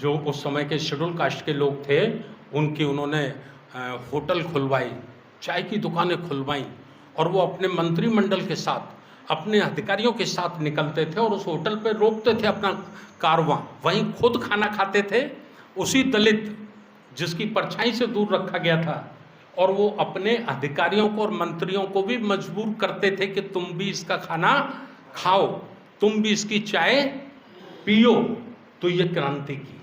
जो उस समय के शेड्यूल कास्ट के लोग थे, उनकी उन्होंने होटल खुलवाई, चाय की दुकानें खुलवाई, और वो अपने मंत्रिमंडल के साथ, अपने अधिकारियों के साथ निकलते थे और उस होटल पे रोकते थे अपना कारवां, वहीं खुद खाना खाते थे, उसी दलित जिसकी परछाई से दूर रखा गया था, और वो अपने अधिकारियों को और मंत्रियों को भी मजबूर करते थे कि तुम भी इसका खाना खाओ, तुम भी इसकी चाय पियो। तो ये क्रांति की,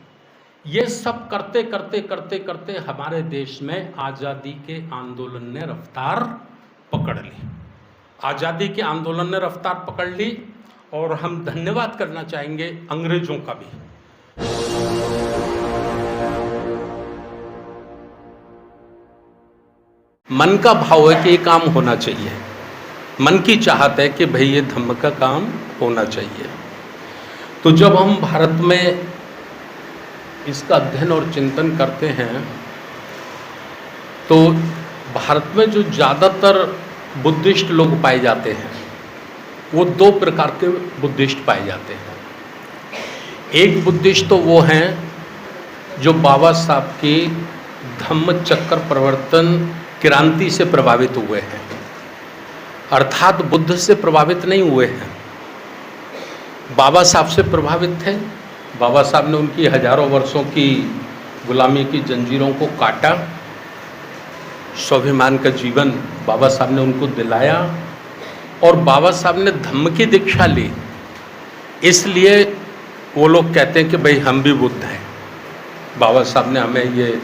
ये सब करते करते करते करते हमारे देश में आज़ादी के आंदोलन ने रफ्तार पकड़ ली। आज़ादी के आंदोलन ने रफ्तार पकड़ ली, और हम धन्यवाद करना चाहेंगे अंग्रेजों का भी। मन का भाव है कि ये काम होना चाहिए, मन की चाहत है कि भाई ये धम्म का काम होना चाहिए। तो जब हम भारत में इसका अध्ययन और चिंतन करते हैं, तो भारत में जो ज़्यादातर बुद्धिस्ट लोग पाए जाते हैं, वो दो प्रकार के बुद्धिस्ट पाए जाते हैं। एक बुद्धिस्ट तो वो हैं जो बाबा साहब की धम्म चक्र प्रवर्तन क्रांति से प्रभावित हुए हैं, अर्थात बुद्ध से प्रभावित नहीं हुए हैं, बाबा साहब से प्रभावित थे। बाबा साहब ने उनकी हजारों वर्षों की गुलामी की जंजीरों को काटा, स्वाभिमान का जीवन बाबा साहब ने उनको दिलाया, और बाबा साहब ने धम्म की दीक्षा ली। इसलिए वो लोग कहते हैं कि भाई हम भी बुद्ध हैं, बाबा साहब ने हमें ये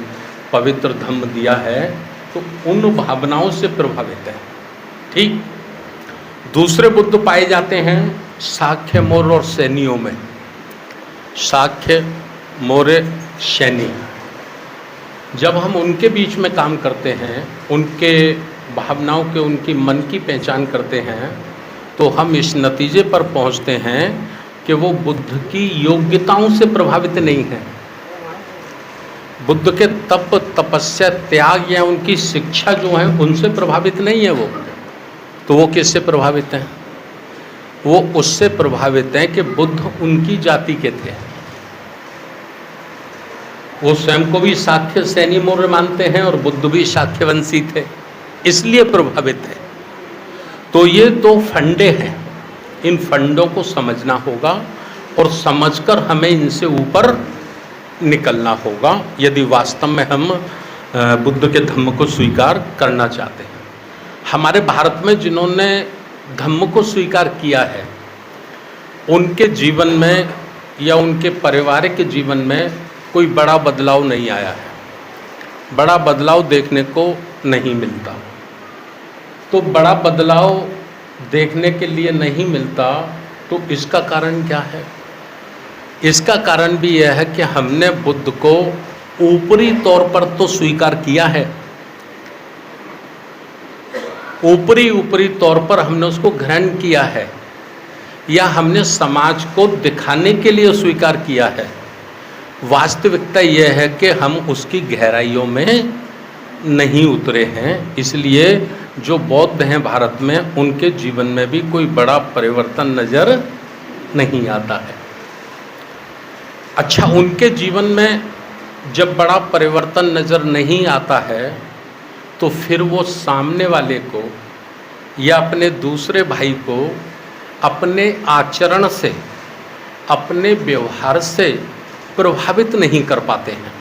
पवित्र धम्म दिया है, तो उन भावनाओं से प्रभावित है। ठीक। दूसरे बुद्ध पाए जाते हैं शाक्य, मौर्य और सैनियों में। शाक्य, मौर्य, सैनी, जब हम उनके बीच में काम करते हैं, उनके भावनाओं के, उनकी मन की पहचान करते हैं, तो हम इस नतीजे पर पहुंचते हैं कि वो बुद्ध की योग्यताओं से प्रभावित नहीं है, बुद्ध के तप, तपस्या, त्याग या उनकी शिक्षा जो है उनसे प्रभावित नहीं है वो। तो वो किससे प्रभावित हैं? वो उससे प्रभावित हैं कि बुद्ध उनकी जाति के थे, वो स्वयं को भी शाक्य, सैनी, मौर्य मानते हैं, और बुद्ध भी शाक्यवंशी थे, इसलिए प्रभावित है। तो ये दो फंडे हैं, इन फंडों को समझना होगा, और समझकर हमें इनसे ऊपर निकलना होगा, यदि वास्तव में हम बुद्ध के धम्म को स्वीकार करना चाहते हैं। हमारे भारत में जिन्होंने धम्म को स्वीकार किया है, उनके जीवन में या उनके पारिवारिक जीवन में कोई बड़ा बदलाव नहीं आया है, बड़ा बदलाव देखने को नहीं मिलता। तो बड़ा बदलाव देखने के लिए नहीं मिलता, तो इसका कारण क्या है? इसका कारण भी यह है कि हमने बुद्ध को ऊपरी तौर पर तो स्वीकार किया है, ऊपरी तौर पर हमने उसको ग्रहण किया है, या हमने समाज को दिखाने के लिए स्वीकार किया है। वास्तविकता यह है कि हम उसकी गहराइयों में नहीं उतरे हैं, इसलिए जो बौद्ध हैं भारत में, उनके जीवन में भी कोई बड़ा परिवर्तन नज़र नहीं आता है। अच्छा, उनके जीवन में जब बड़ा परिवर्तन नज़र नहीं आता है, तो फिर वो सामने वाले को या अपने दूसरे भाई को अपने आचरण से, अपने व्यवहार से प्रभावित नहीं कर पाते हैं।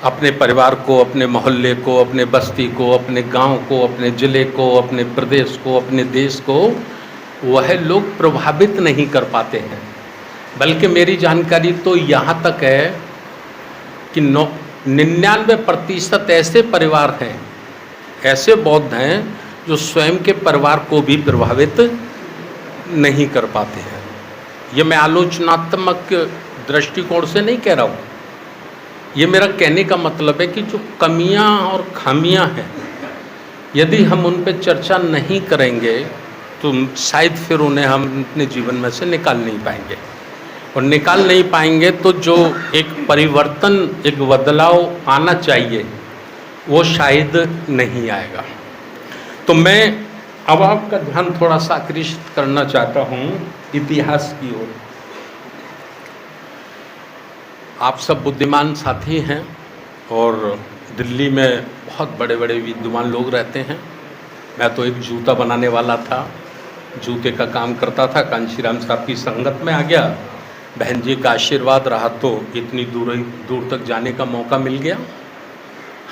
अपने परिवार को, अपने मोहल्ले को, अपने बस्ती को, अपने गांव को, अपने ज़िले को, अपने प्रदेश को, अपने देश को वह लोग प्रभावित नहीं कर पाते हैं। बल्कि मेरी जानकारी तो यहाँ तक है कि 99% ऐसे परिवार हैं, ऐसे बौद्ध हैं जो स्वयं के परिवार को भी प्रभावित नहीं कर पाते हैं। ये मैं आलोचनात्मक दृष्टिकोण से नहीं कह रहा हूँ, ये मेरा कहने का मतलब है कि जो कमियां और खामियां हैं, यदि हम उन पर चर्चा नहीं करेंगे तो शायद फिर उन्हें हम अपने जीवन में से निकाल नहीं पाएंगे, और निकाल नहीं पाएंगे तो जो एक परिवर्तन, एक बदलाव आना चाहिए, वो शायद नहीं आएगा। तो मैं अब आपका ध्यान थोड़ा सा आकृष्ट करना चाहता हूँ इतिहास की ओर। आप सब बुद्धिमान साथी हैं और दिल्ली में बहुत बड़े बड़े विद्वान लोग रहते हैं। मैं तो एक जूता बनाने वाला था, जूते का काम करता था, कांशीराम साहब की संगत में आ गया। बहन जी का आशीर्वाद रहा तो इतनी दूर तक जाने का मौका मिल गया।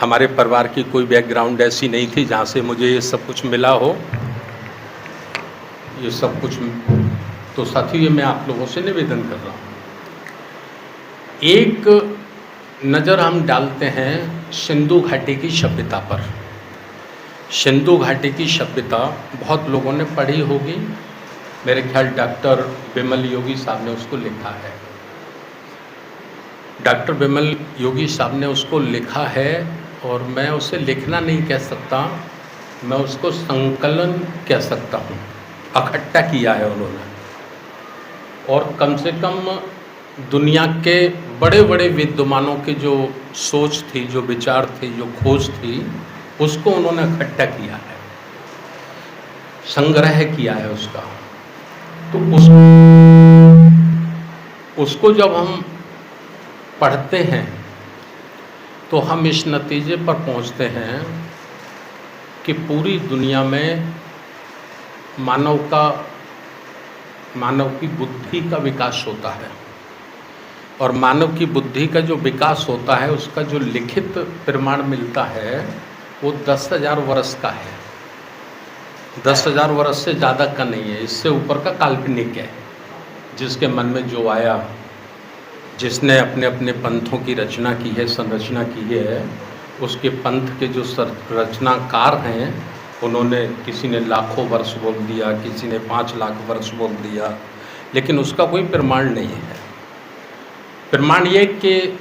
हमारे परिवार की कोई बैकग्राउंड ऐसी नहीं थी जहाँ से मुझे ये सब कुछ मिला हो। ये सब कुछ तो साथियों, ये मैं आप लोगों से निवेदन कर रहा हूँ। एक नज़र हम डालते हैं सिंधु घाटी की सभ्यता पर। सिंधु घाटी की सभ्यता बहुत लोगों ने पढ़ी होगी। मेरे ख्याल डॉक्टर बिमल योगी साहब ने उसको लिखा है। डॉक्टर बिमल योगी साहब ने उसको लिखा है और मैं उसे लिखना नहीं कह सकता, मैं उसको संकलन कह सकता हूँ। इकट्ठा किया है उन्होंने और कम से कम दुनिया के बड़े बड़े विद्वानों की जो सोच थी, जो विचार थे, जो खोज थी, उसको उन्होंने इकट्ठा किया है, संग्रह किया है उसका। तो उसको जब हम पढ़ते हैं तो हम इस नतीजे पर पहुंचते हैं कि पूरी दुनिया में मानव की बुद्धि का विकास होता है और मानव की बुद्धि का जो विकास होता है उसका जो लिखित प्रमाण मिलता है वो 10,000 वर्ष का है। 10,000 वर्ष से ज़्यादा का नहीं है, इससे ऊपर का काल्पनिक है। जिसके मन में जो आया, जिसने अपने अपने पंथों की रचना की है, संरचना की है, उसके पंथ के जो रचनाकार हैं उन्होंने, किसी ने लाखों वर्ष बोल दिया, किसी ने 5 लाख वर्ष बोल दिया, लेकिन उसका कोई प्रमाण नहीं है। प्रमाण ये कि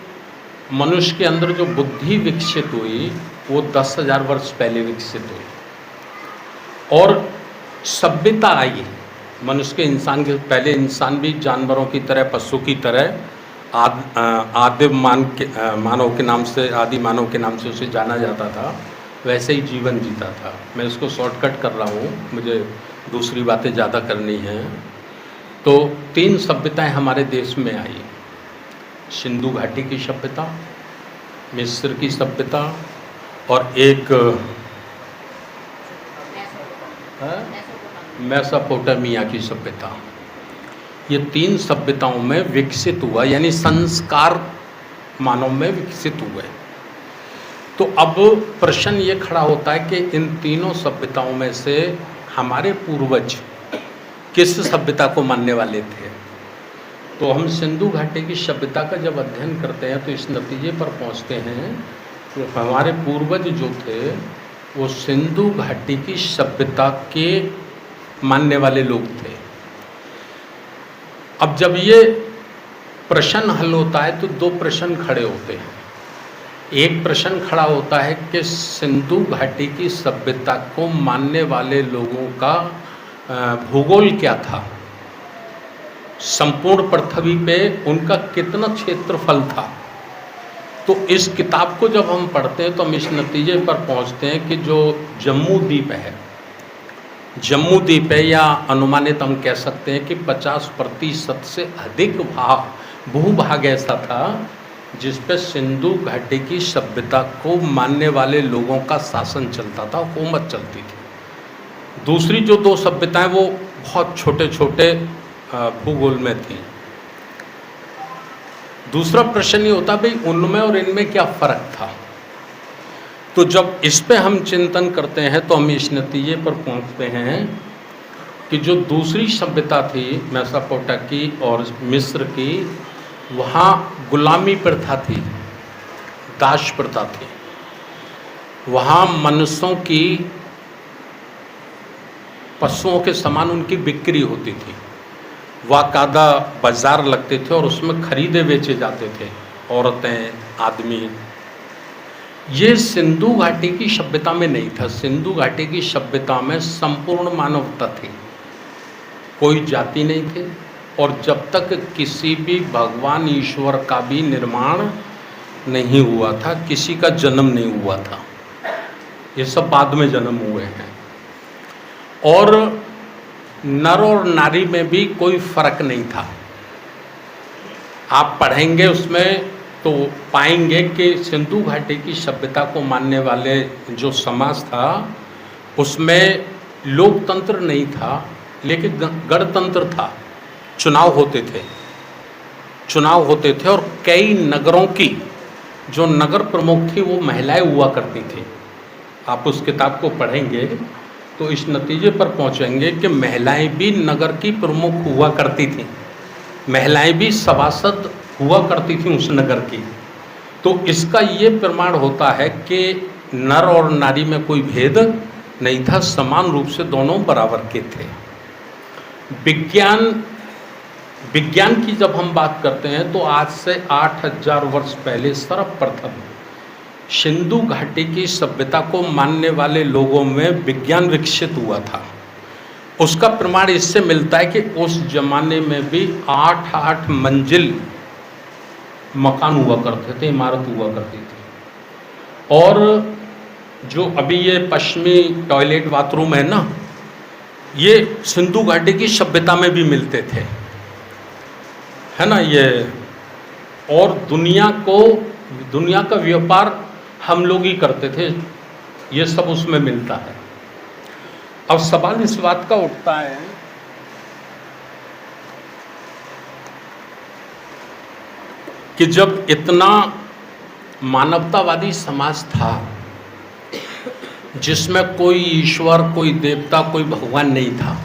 मनुष्य के अंदर जो बुद्धि विकसित हुई वो 10,000 वर्ष पहले विकसित हुई और सभ्यता आई मनुष्य के, इंसान के। पहले इंसान भी जानवरों की तरह, पशु की तरह मानव के नाम से, आदि मानव के नाम से उसे जाना जाता था, वैसे ही जीवन जीता था। मैं इसको शॉर्टकट कर रहा हूँ, मुझे दूसरी बातें ज़्यादा करनी हैं। तो 3 सभ्यताएं हमारे देश में आई। सिंधु घाटी की सभ्यता, मिस्र की सभ्यता और एक मेसोपोटामिया की सभ्यता। ये 3 सभ्यताओं में विकसित हुआ, यानी संस्कार मानव में विकसित हुए। तो अब प्रश्न ये खड़ा होता है कि इन तीनों सभ्यताओं में से हमारे पूर्वज किस सभ्यता को मानने वाले थे। तो हम सिंधु घाटी की सभ्यता का जब अध्ययन करते हैं तो इस नतीजे पर पहुंचते हैं कि हमारे पूर्वज जो थे वो सिंधु घाटी की सभ्यता के मानने वाले लोग थे। अब जब ये प्रश्न हल होता है तो 2 प्रश्न खड़े होते हैं। एक प्रश्न खड़ा होता है कि सिंधु घाटी की सभ्यता को मानने वाले लोगों का भूगोल क्या था, संपूर्ण पृथ्वी पे उनका कितना क्षेत्रफल था। तो इस किताब को जब हम पढ़ते हैं तो हम इस नतीजे पर पहुंचते हैं कि जो जम्मू द्वीप है, जम्मू द्वीप है, या अनुमानित हम कह सकते हैं कि 50% से अधिक भूभाग ऐसा था जिस पे सिंधु घाटी की सभ्यता को मानने वाले लोगों का शासन चलता था, हुकूमत चलती थी। दूसरी जो 2 सभ्यताएं वो बहुत छोटे छोटे भूगोल में थी। दूसरा प्रश्न ये होता भाई उनमें और इनमें क्या फ़र्क था। तो जब इस पे हम चिंतन करते हैं तो हम इस नतीजे पर पहुंचते हैं कि जो दूसरी सभ्यता थी मेसोपोटामिया की और मिस्र की, वहाँ गुलामी प्रथा थी, दास प्रथा थी। वहाँ मनुष्यों की पशुओं के समान उनकी बिक्री होती थी। वाकादा बाजार लगते थे और उसमें खरीदे बेचे जाते थे, औरतें, आदमी। ये सिंधु घाटी की सभ्यता में नहीं था। सिंधु घाटी की सभ्यता में संपूर्ण मानवता थी, कोई जाति नहीं थी और जब तक किसी भी भगवान ईश्वर का भी निर्माण नहीं हुआ था, किसी का जन्म नहीं हुआ था। ये सब बाद में जन्म हुए हैं। और नर और नारी में भी कोई फर्क नहीं था। आप पढ़ेंगे उसमें तो पाएंगे कि सिंधु घाटी की सभ्यता को मानने वाले जो समाज था उसमें लोकतंत्र नहीं था, लेकिन गणतंत्र था। चुनाव होते थे और कई नगरों की जो नगर प्रमुख थी वो महिलाएं हुआ करती थी। आप उस किताब को पढ़ेंगे तो इस नतीजे पर पहुंचेंगे कि महिलाएं भी नगर की प्रमुख हुआ करती थीं, महिलाएं भी सभासद हुआ करती थीं उस नगर की। तो इसका ये प्रमाण होता है कि नर और नारी में कोई भेद नहीं था, समान रूप से दोनों बराबर के थे। विज्ञान की जब हम बात करते हैं तो आज से 8000 वर्ष पहले सर्वप्रथम सिंधु घाटी की सभ्यता को मानने वाले लोगों में विज्ञान विकसित हुआ था। उसका प्रमाण इससे मिलता है कि उस जमाने में भी 8-8 मंजिल मकान हुआ करते थे, इमारत हुआ करती थी। और जो अभी ये पश्चिमी टॉयलेट बाथरूम है ना, ये सिंधु घाटी की सभ्यता में भी मिलते थे, है ना ये। और दुनिया का व्यापार हम लोग ही करते थे, ये सब उसमें मिलता है। अब सवाल इस बात का उठता है कि जब इतना मानवतावादी समाज था जिसमें कोई ईश्वर, कोई देवता, कोई भगवान नहीं था,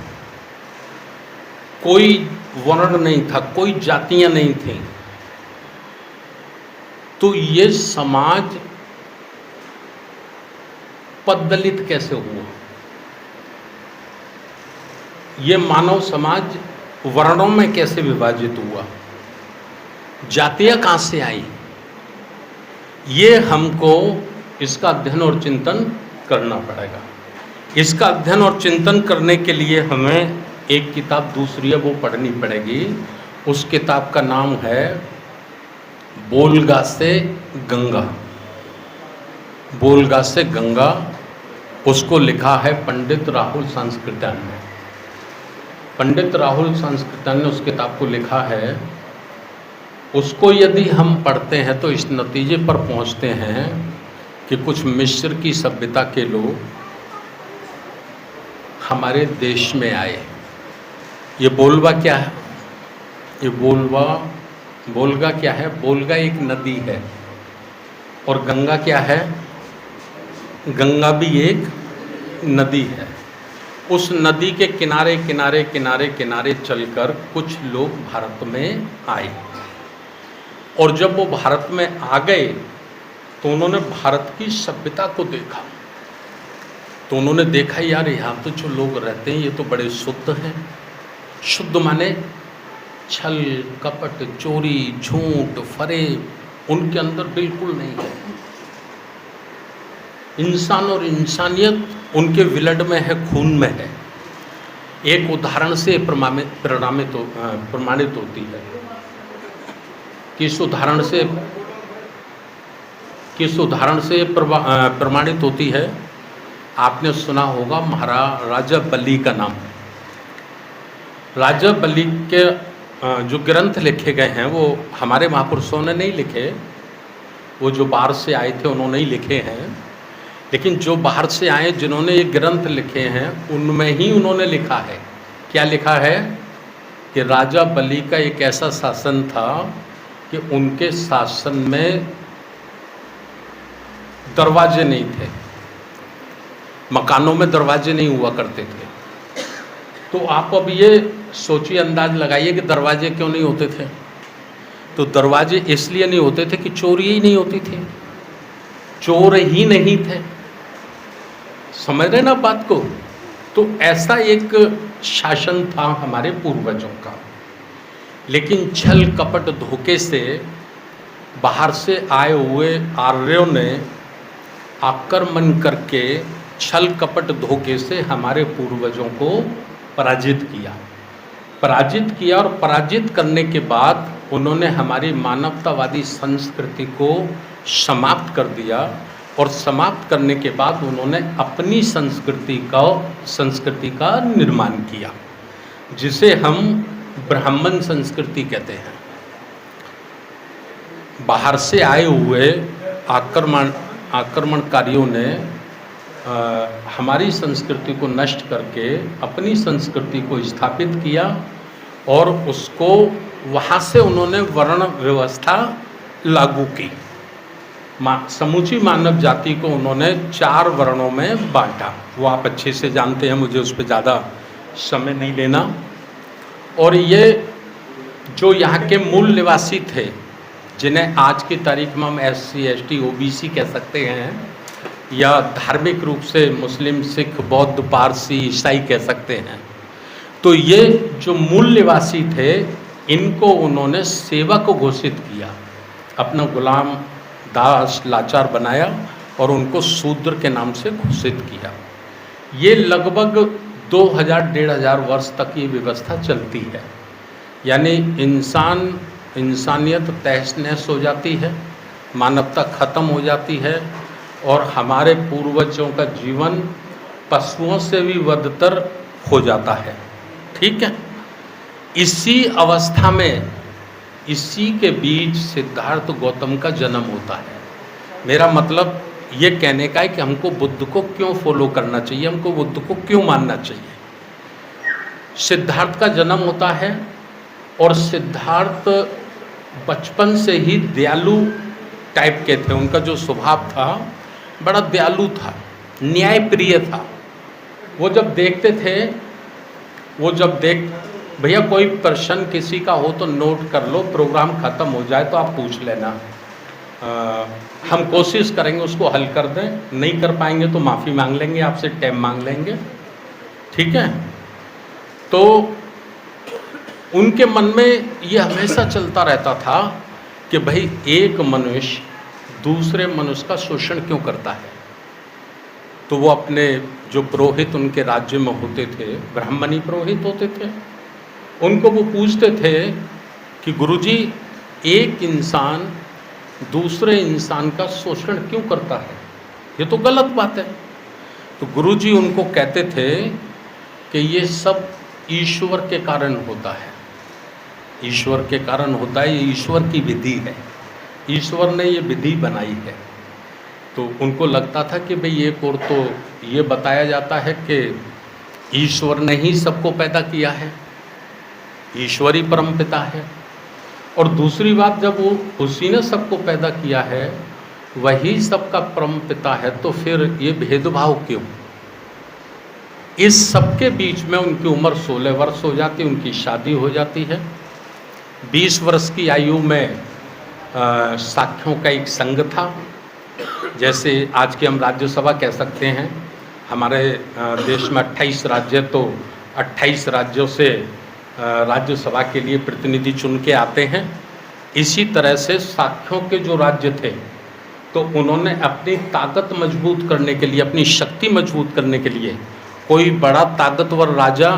कोई वर्ण नहीं था, कोई जातियां नहीं थीं, तो ये समाज पददलित कैसे हुआ? ये मानव समाज वर्णों में कैसे विभाजित हुआ? जातियां कहाँ से आई? ये हमको इसका अध्ययन और चिंतन करना पड़ेगा। इसका अध्ययन और चिंतन करने के लिए हमें एक किताब दूसरी है वो पढ़नी पड़ेगी। उस किताब का नाम है बोलगा से गंगा। बोलगा से गंगा, उसको लिखा है पंडित राहुल संस्कृतन ने। पंडित राहुल संस्कृतन ने उस किताब को लिखा है। उसको यदि हम पढ़ते हैं तो इस नतीजे पर पहुंचते हैं कि कुछ मिस्र की सभ्यता के लोग हमारे देश में आए। ये बोलगा क्या है? ये बोलगा क्या है? बोलगा एक नदी है। और गंगा क्या है? गंगा भी एक नदी है। उस नदी के किनारे किनारे किनारे किनारे चलकर कुछ लोग भारत में आए, और जब वो भारत में आ गए तो उन्होंने भारत की सभ्यता को देखा। तो उन्होंने देखा यार यहाँ तो जो लोग रहते हैं ये तो बड़े शुद्ध हैं। शुद्ध माने छल कपट चोरी झूठ फरेब उनके अंदर बिल्कुल नहीं है। इंसान और इंसानियत उनके ब्लड में है, खून में है। एक उदाहरण से प्रमाणित होती है। किस उदाहरण से प्रमाणित होती है? आपने सुना होगा महाराजा बली का नाम। राजा बली के जो ग्रंथ लिखे गए हैं वो हमारे महापुरुषों ने नहीं लिखे, वो जो बाहर से आए थे उन्होंने ही लिखे हैं। लेकिन जो बाहर से आए जिन्होंने ये ग्रंथ लिखे हैं उनमें ही उन्होंने लिखा है। क्या लिखा है? कि राजा बली का एक ऐसा शासन था कि उनके शासन में दरवाजे नहीं थे, मकानों में दरवाजे नहीं हुआ करते थे। तो आप अब ये सोचिए, अंदाज लगाइए कि दरवाजे क्यों नहीं होते थे। तो दरवाजे इसलिए नहीं होते थे कि चोरी ही नहीं होती थी, चोर ही नहीं थे। समझ रहे ना बात को? तो ऐसा एक शासन था हमारे पूर्वजों का। लेकिन छल कपट धोखे से बाहर से आए हुए आर्यों ने आक्रमण करके छल कपट धोखे से हमारे पूर्वजों को पराजित किया और पराजित करने के बाद उन्होंने हमारी मानवतावादी संस्कृति को समाप्त कर दिया। और समाप्त करने के बाद उन्होंने अपनी संस्कृति का निर्माण किया, जिसे हम ब्राह्मण संस्कृति कहते हैं। बाहर से आए हुए आक्रमणकारियों ने हमारी संस्कृति को नष्ट करके अपनी संस्कृति को स्थापित किया और उसको वहाँ से उन्होंने वर्ण व्यवस्था लागू की। समूची मानव जाति को उन्होंने 4 वर्णों में बांटा। वो आप अच्छे से जानते हैं, मुझे उस पर ज़्यादा समय नहीं लेना। और ये जो यहाँ के मूल निवासी थे, जिन्हें आज की तारीख में हम SC ST OBC कह सकते हैं, या धार्मिक रूप से मुस्लिम, सिख, बौद्ध, पारसी, ईसाई कह सकते हैं, तो ये जो मूल निवासी थे, इनको उन्होंने सेवक घोषित किया, अपना गुलाम, दास, लाचार बनाया और उनको शूद्र के नाम से घोषित किया। ये लगभग 2000-1500 वर्ष तक ये व्यवस्था चलती है। यानी इंसानियत तहस नहस हो जाती है, मानवता खत्म हो जाती है और हमारे पूर्वजों का जीवन पशुओं से भी बदतर हो जाता है। ठीक है, इसी अवस्था में, इसी के बीच सिद्धार्थ गौतम का जन्म होता है। मेरा मतलब ये कहने का है कि हमको बुद्ध को क्यों फॉलो करना चाहिए, हमको बुद्ध को क्यों मानना चाहिए। सिद्धार्थ का जन्म होता है और सिद्धार्थ बचपन से ही दयालु टाइप के थे। उनका जो स्वभाव था बड़ा दयालु था, न्यायप्रिय था। वो जब देखते थे, भैया कोई प्रश्न किसी का हो तो नोट कर लो, प्रोग्राम ख़त्म हो जाए तो आप पूछ लेना, हम कोशिश करेंगे उसको हल कर दें, नहीं कर पाएंगे तो माफ़ी मांग लेंगे, आपसे टाइम मांग लेंगे। ठीक है, तो उनके मन में ये हमेशा चलता रहता था कि भाई एक मनुष्य दूसरे मनुष्य का शोषण क्यों करता है। तो वो अपने जो पुरोहित उनके राज्य में होते थे, ब्राह्मणी पुरोहित होते थे, उनको वो पूछते थे कि गुरुजी, एक इंसान दूसरे इंसान का शोषण क्यों करता है, ये तो गलत बात है। तो गुरुजी उनको कहते थे कि ये सब ईश्वर के कारण होता है, ईश्वर के कारण होता है, ये ईश्वर की विधि है, ईश्वर ने ये विधि बनाई है। तो उनको लगता था कि भाई एक और तो ये बताया जाता है कि ईश्वर ने ही सबको पैदा किया है, ईश्वरी परमपिता है, और दूसरी बात जब वो उसी ने सबको पैदा किया है, वही सबका परमपिता है, तो फिर ये भेदभाव क्यों। इस सबके बीच में उनकी उम्र 16 वर्ष हो जाती, उनकी शादी हो जाती है। 20 वर्ष की आयु में साख्यों का एक संघ था, जैसे आज की हम राज्यसभा कह सकते हैं। हमारे देश में 28 राज्य, तो 28 राज्यों से राज्यसभा के लिए प्रतिनिधि चुन के आते हैं। इसी तरह से साख्यों के जो राज्य थे, तो उन्होंने अपनी ताकत मजबूत करने के लिए, अपनी शक्ति मजबूत करने के लिए, कोई बड़ा ताकतवर राजा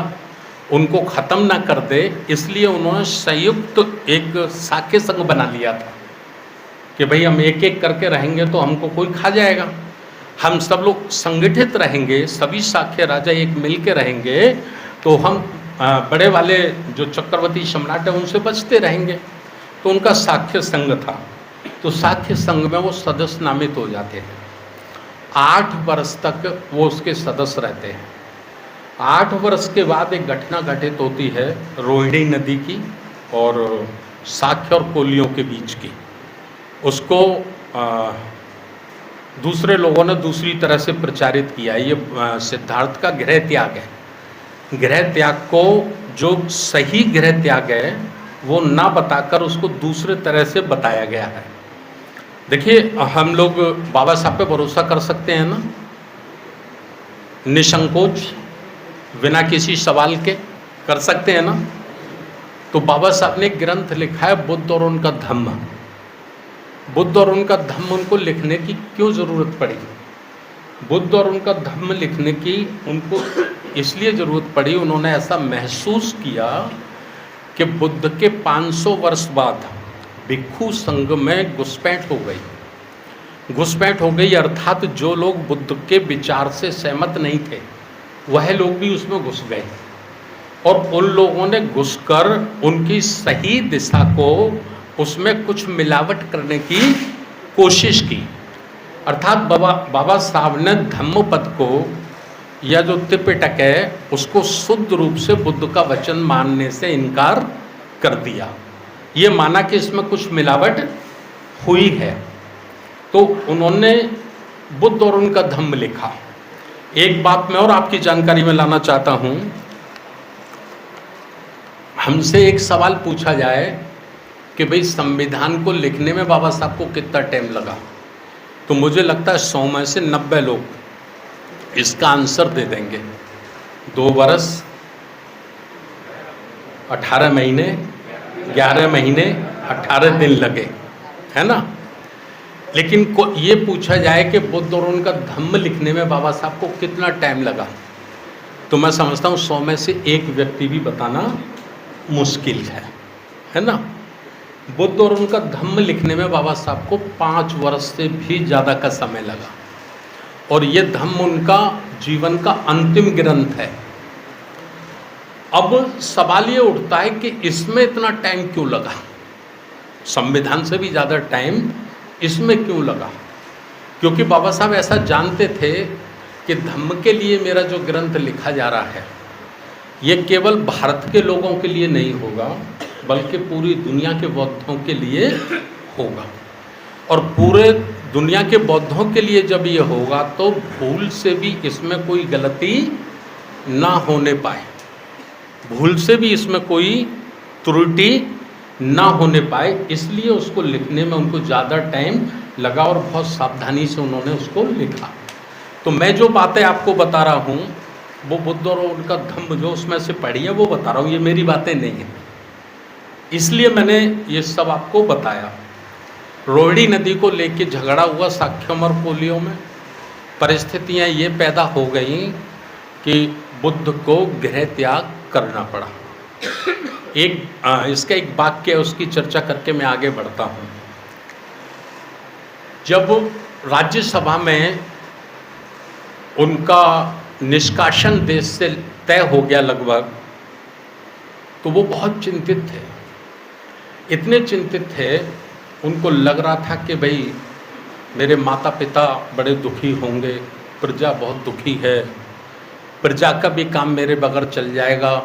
उनको ख़त्म ना कर दे, इसलिए उन्होंने संयुक्त एक साख्य संघ बना लिया था कि भाई हम एक एक करके रहेंगे तो हमको कोई खा जाएगा। हम सब लोग संगठित रहेंगे, सभी साख्य राजा एक मिल के रहेंगे, तो हम बड़े वाले जो चक्रवर्ती सम्राट हैं उनसे बचते रहेंगे। तो उनका साख्य संघ था। तो साख्य संघ में वो सदस्य नामित हो जाते हैं। 8 वर्ष तक वो उसके सदस्य रहते हैं। 8 वर्ष के बाद एक घटना घटित होती है रोहिणी नदी की और साख्य और कोलियों के बीच की। उसको दूसरे लोगों ने दूसरी तरह से प्रचारित किया। ये सिद्धार्थ का गृह त्याग है। गृह त्याग को, जो सही गृह त्याग है, वो ना बताकर उसको दूसरे तरह से बताया गया है। देखिए, हम लोग बाबा साहब पे भरोसा कर सकते हैं ना, निसंकोच, बिना किसी सवाल के कर सकते हैं ना। तो बाबा साहब ने एक ग्रंथ लिखा है, बुद्ध और उनका धम्म। बुद्ध और उनका धम्म उनको लिखने की क्यों ज़रूरत पड़ी? बुद्ध और उनका धम्म लिखने की उनको इसलिए ज़रूरत पड़ी, उन्होंने ऐसा महसूस किया कि बुद्ध के 500 वर्ष बाद भिक्षु संघ में घुसपैठ हो गई। घुसपैठ हो गई अर्थात जो लोग बुद्ध के विचार से सहमत नहीं थे, वह लोग भी उसमें घुस गए, और उन लोगों ने घुसकर उनकी सही दिशा को उसमें कुछ मिलावट करने की कोशिश की। अर्थात बाबा साहब ने धम्मपद को या जो त्रिपिटक है उसको शुद्ध रूप से बुद्ध का वचन मानने से इनकार कर दिया। ये माना कि इसमें कुछ मिलावट हुई है, तो उन्होंने बुद्ध और उनका धम्म लिखा। एक बात मैं और आपकी जानकारी में लाना चाहता हूं, हमसे एक सवाल पूछा जाए कि भाई संविधान को लिखने में बाबा साहब को कितना टाइम लगा, तो मुझे लगता है 100 में से 90 लोग इसका आंसर दे देंगे। 2 वर्ष 18 महीने 11 महीने 18 दिन लगे, है ना। लेकिन ये पूछा जाए कि बुद्ध और उनका धम्म लिखने में बाबा साहब को कितना टाइम लगा, तो मैं समझता हूँ 100 में से एक व्यक्ति भी बताना मुश्किल है ना। बुद्ध और उनका धम्म लिखने में बाबा साहब को 5 वर्ष से भी ज़्यादा का समय लगा, और ये धम्म उनका जीवन का अंतिम ग्रंथ है। अब सवाल ये उठता है कि इसमें इतना टाइम क्यों लगा, संविधान से भी ज़्यादा टाइम इसमें क्यों लगा? क्योंकि बाबा साहब ऐसा जानते थे कि धम्म के लिए मेरा जो ग्रंथ लिखा जा रहा है ये केवल भारत के लोगों के लिए नहीं होगा, बल्कि पूरी दुनिया के बौद्धों के लिए होगा। और पूरे दुनिया के बौद्धों के लिए जब ये होगा तो भूल से भी इसमें कोई गलती ना होने पाए, भूल से भी इसमें कोई त्रुटि ना होने पाए, इसलिए उसको लिखने में उनको ज़्यादा टाइम लगा और बहुत सावधानी से उन्होंने उसको लिखा। तो मैं जो बातें आपको बता रहा हूँ वो बुद्ध और उनका धम्म जो उसमें से पढ़ी है वो बता रहा हूँ, ये मेरी बातें नहीं हैं, इसलिए मैंने ये सब आपको बताया। रोहिणी नदी को लेके झगड़ा हुआ साक्यम और कोलियों में, परिस्थितियाँ ये पैदा हो गई कि बुद्ध को गृह त्याग करना पड़ा। इसका एक वाक्य है, उसकी चर्चा करके मैं आगे बढ़ता हूँ। जब राज्यसभा में उनका निष्कासन देश से तय हो गया लगभग, तो वो बहुत चिंतित थे, इतने चिंतित थे, उनको लग रहा था कि भाई मेरे माता पिता बड़े दुखी होंगे, प्रजा बहुत दुखी है, प्रजा का भी काम मेरे बगैर चल जाएगा,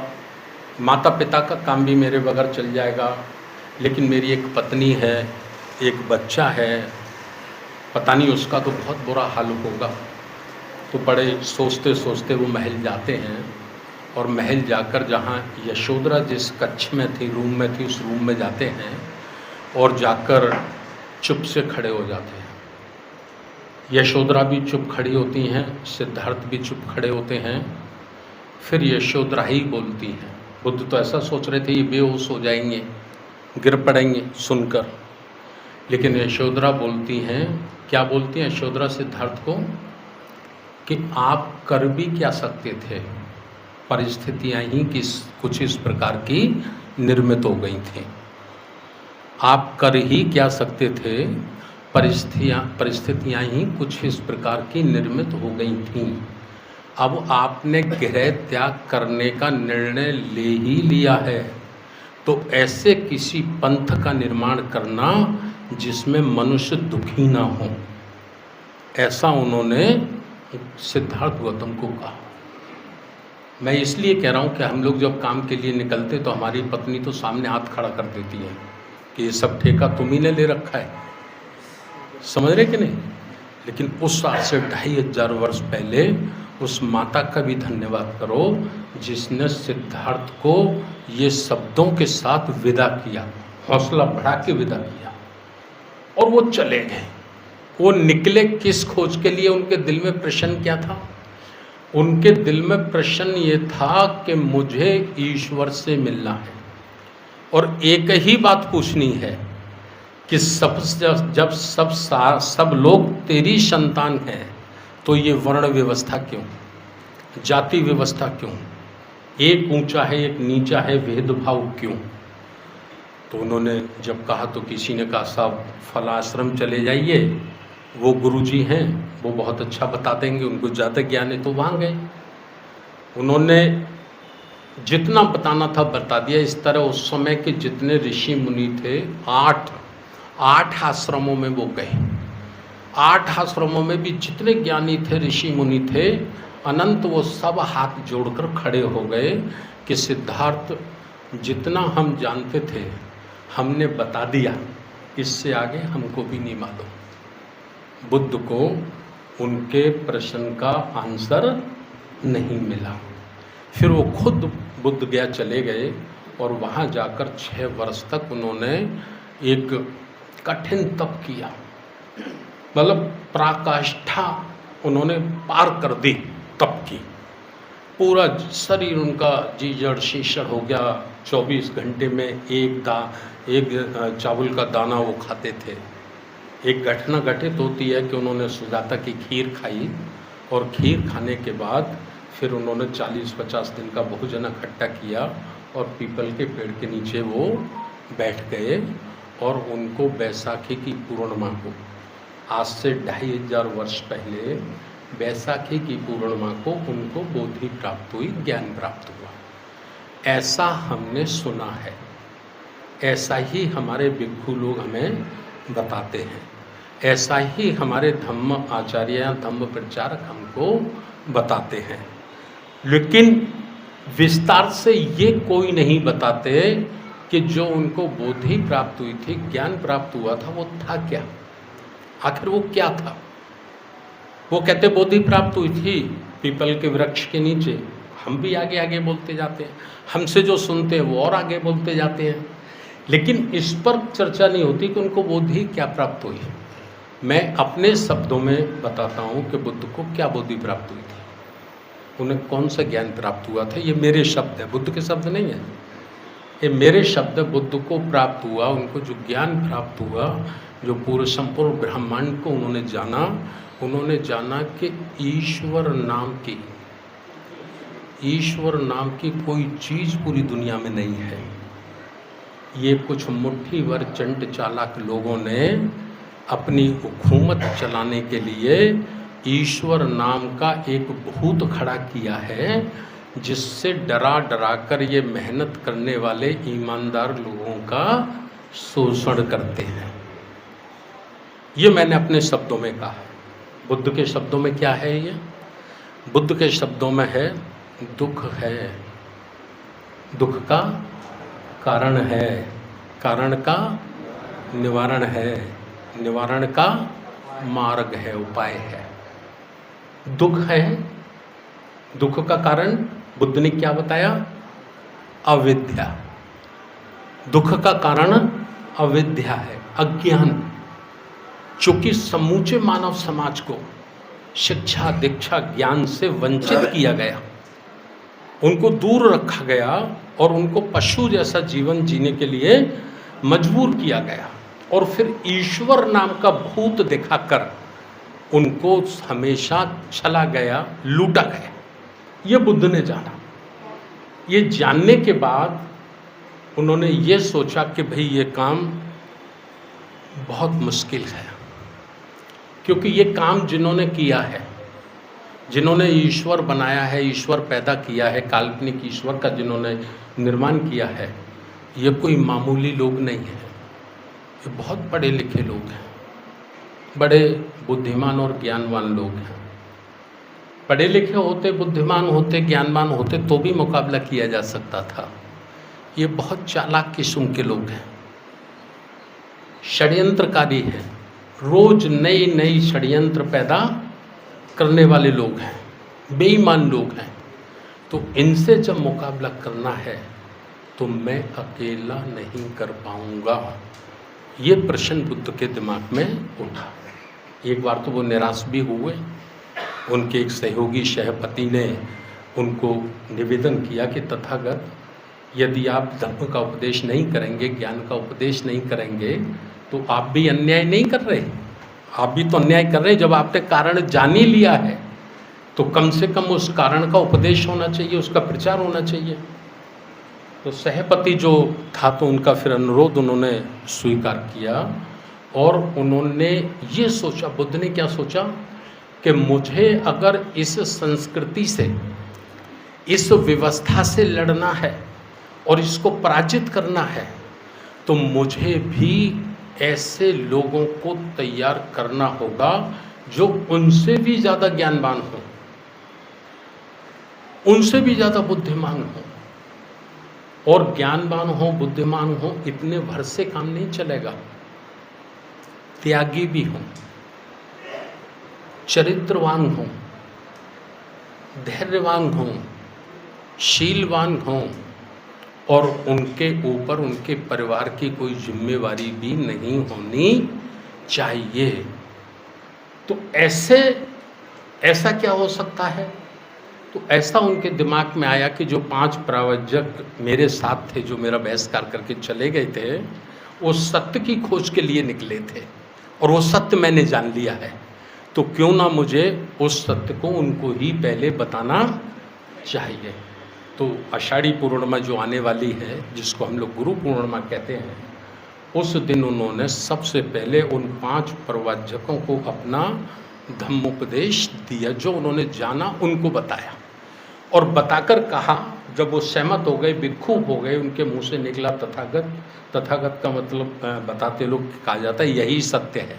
माता पिता का काम भी मेरे बगैर चल जाएगा, लेकिन मेरी एक पत्नी है, एक बच्चा है, पता नहीं उसका तो बहुत बुरा हाल होगा। तो बड़े सोचते सोचते वो महल जाते हैं, और महल जाकर जहाँ यशोधरा जिस कक्ष में थी, रूम में थी, उस रूम में जाते हैं और जाकर चुप से खड़े हो जाते हैं। यशोधरा भी चुप खड़ी होती हैं, सिद्धार्थ भी चुप खड़े होते हैं। फिर यशोधरा ही बोलती हैं। बुद्ध तो ऐसा सोच रहे थे ये बेहोश हो जाएंगे, गिर पड़ेंगे सुनकर, लेकिन यशोधरा बोलती हैं, क्या बोलती हैं यशोधरा सिद्धार्थ को, कि आप कर भी क्या सकते थे, परिस्थितियां ही कुछ इस प्रकार की निर्मित हो गई थी, आप कर ही क्या सकते थे, परिस्थितियां ही कुछ इस प्रकार की निर्मित हो गई थीं। अब आपने गृह त्याग करने का निर्णय ले ही लिया है, तो ऐसे किसी पंथ का निर्माण करना जिसमें मनुष्य दुखी ना हो, ऐसा उन्होंने सिद्धार्थ गौतम को कहा। मैं इसलिए कह रहा हूँ कि हम लोग जब काम के लिए निकलते तो हमारी पत्नी तो सामने हाथ खड़ा कर देती है कि ये सब ठेका तुम ही ने ले रखा है, समझ रहे कि नहीं। लेकिन उस आज से 2500 वर्ष पहले उस माता का भी धन्यवाद करो जिसने सिद्धार्थ को ये शब्दों के साथ विदा किया, हौसला बढ़ा के विदा किया, और वो चले गए। वो निकले किस खोज के लिए? उनके दिल में प्रश्न क्या था? उनके दिल में प्रश्न ये था कि मुझे ईश्वर से मिलना है, और एक ही बात पूछनी है कि जब सब लोग तेरी संतान हैं तो ये वर्ण व्यवस्था क्यों, जाति व्यवस्था क्यों, एक ऊंचा है एक नीचा है, भेदभाव क्यों? तो उन्होंने जब कहा तो किसी ने कहा साहब फलाश्रम चले जाइए, वो गुरुजी हैं, वो बहुत अच्छा बता देंगे, उनको ज़्यादा ज्ञान है। तो वहाँ गए। उन्होंने जितना बताना था बता दिया। इस तरह उस समय के जितने ऋषि मुनि थे, आठ आश्रमों में वो गए। 8 आश्रमों में भी जितने ज्ञानी थे, ऋषि मुनि थे, अनंत, वो सब हाथ जोड़कर खड़े हो गए कि सिद्धार्थ, जितना हम जानते थे हमने बता दिया, इससे आगे हमको भी नहीं मालूम। बुद्ध को उनके प्रश्न का आंसर नहीं मिला। फिर वो खुद बुद्ध गया चले गए और वहाँ जाकर 6 वर्ष तक उन्होंने एक कठिन तप किया, मतलब पराकाष्ठा उन्होंने पार कर दी तप की। पूरा शरीर उनका जी जड़ शीशड़ हो गया। 24 घंटे में एक चावल का दाना वो खाते थे। एक घटना घटित होती है कि उन्होंने सुजाता की खीर खाई और खीर खाने के बाद फिर उन्होंने 40-50 दिन का भोजन इकट्ठा किया और पीपल के पेड़ के नीचे वो बैठ गए और उनको बैसाखी की पूर्णिमा को, आज से 2500 वर्ष पहले बैसाखी की पूर्णिमा को उनको बोधि प्राप्त हुई, ज्ञान प्राप्त हुआ। ऐसा हमने सुना है, ऐसा ही हमारे भिक्षु लोग हमें बताते हैं, ऐसा ही हमारे धम्म आचार्य या धम्म प्रचारक हमको बताते हैं। लेकिन विस्तार से ये कोई नहीं बताते कि जो उनको बोधि प्राप्त हुई थी, ज्ञान प्राप्त हुआ था, वो था क्या, आखिर वो क्या था। वो कहते बोधि प्राप्त हुई थी पीपल के वृक्ष के नीचे, हम भी आगे आगे बोलते जाते हैं, हमसे जो सुनते हैं वो और आगे बोलते जाते हैं, लेकिन इस पर चर्चा नहीं होती कि उनको बोधि क्या प्राप्त हुई। मैं अपने शब्दों में बताता हूँ कि बुद्ध को क्या बोधि प्राप्त हुई थी, उन्हें कौन सा ज्ञान प्राप्त हुआ था। ये मेरे शब्द है, बुद्ध के शब्द नहीं है, ये मेरे शब्द। बुद्ध को प्राप्त हुआ, उनको जो ज्ञान प्राप्त हुआ, जो पूरे संपूर्ण ब्रह्मांड को उन्होंने जाना कि ईश्वर नाम की कोई चीज़ पूरी दुनिया में नहीं है। ये कुछ मुट्ठी भर चंट चालाक लोगों ने अपनी हुकूमत चलाने के लिए ईश्वर नाम का एक भूत खड़ा किया है, जिससे डरा डरा कर ये मेहनत करने वाले ईमानदार लोगों का शोषण करते हैं। ये मैंने अपने शब्दों में कहा। बुद्ध के शब्दों में क्या है ये? बुद्ध के शब्दों में है दुख है, दुख का कारण है, कारण का निवारण है, निवारण का मार्ग है, उपाय है। दुख है, दुख का कारण बुद्ध ने क्या बताया? अविद्या। दुख का कारण अविद्या है, अज्ञान। चूंकि समूचे मानव समाज को शिक्षा दीक्षा ज्ञान से वंचित किया गया, उनको दूर रखा गया और उनको पशु जैसा जीवन जीने के लिए मजबूर किया गया, और फिर ईश्वर नाम का भूत दिखाकर उनको हमेशा छला गया, लूटा गया। ये बुद्ध ने जाना। ये जानने के बाद उन्होंने ये सोचा कि भाई ये काम बहुत मुश्किल है, क्योंकि ये काम जिन्होंने किया है, जिन्होंने ईश्वर बनाया है, ईश्वर पैदा किया है, काल्पनिक ईश्वर का जिन्होंने निर्माण किया है, ये कोई मामूली लोग नहीं है। ये बहुत पढ़े लिखे लोग हैं, बड़े बुद्धिमान और ज्ञानवान लोग हैं। पढ़े लिखे होते, बुद्धिमान होते, ज्ञानवान होते तो भी मुकाबला किया जा सकता था। ये बहुत चालाक किस्म के लोग हैं, षड्यंत्रकारी हैं, रोज नई नई षड्यंत्र पैदा करने वाले लोग हैं, बेईमान लोग हैं। तो इनसे जब मुकाबला करना है तो मैं अकेला नहीं कर पाऊंगा। ये प्रश्न बुद्ध के दिमाग में उठा। एक बार तो वो निराश भी हुए। उनके एक सहयोगी शहपति ने उनको निवेदन किया कि तथागत, यदि आप धर्म का उपदेश नहीं करेंगे, ज्ञान का उपदेश नहीं करेंगे, तो आप भी अन्याय नहीं कर रहे। आप भी तो अन्याय कर रहे हैं। जब आपने कारण जान ही लिया है तो कम से कम उस कारण का उपदेश होना चाहिए, उसका प्रचार होना चाहिए। तो सहपति जो था तो उनका फिर अनुरोध उन्होंने स्वीकार किया और उन्होंने ये सोचा, बुद्ध ने क्या सोचा कि मुझे अगर इस संस्कृति से, इस व्यवस्था से लड़ना है और इसको पराजित करना है, तो मुझे भी ऐसे लोगों को तैयार करना होगा जो उनसे भी ज़्यादा ज्ञानवान हों, उनसे भी ज़्यादा बुद्धिमान हों। और ज्ञानवान हो, बुद्धिमान हो, इतने भर से काम नहीं चलेगा। त्यागी भी हों, चरित्रवान हों, धैर्यवान हों, शीलवान हों, और उनके ऊपर उनके परिवार की कोई जिम्मेवारी भी नहीं होनी चाहिए। तो ऐसा क्या हो सकता है? तो ऐसा उनके दिमाग में आया कि जो 5 प्रवचक मेरे साथ थे, जो मेरा बहिष्कार करके चले गए थे, वो सत्य की खोज के लिए निकले थे और वो सत्य मैंने जान लिया है, तो क्यों ना मुझे उस सत्य को उनको ही पहले बताना चाहिए। तो आषाढ़ी पूर्णिमा जो आने वाली है, जिसको हम लोग गुरु पूर्णिमा कहते हैं, उस दिन उन्होंने सबसे पहले उन 5 प्रवचकों को अपना धम्मोपदेश दिया, जो उन्होंने जाना उनको बताया और बताकर कहा, जब वो सहमत हो गए, भिक्षु हो गए, उनके मुंह से निकला तथागत। तथागत का मतलब बताते लोग कहा जाता है यही सत्य है।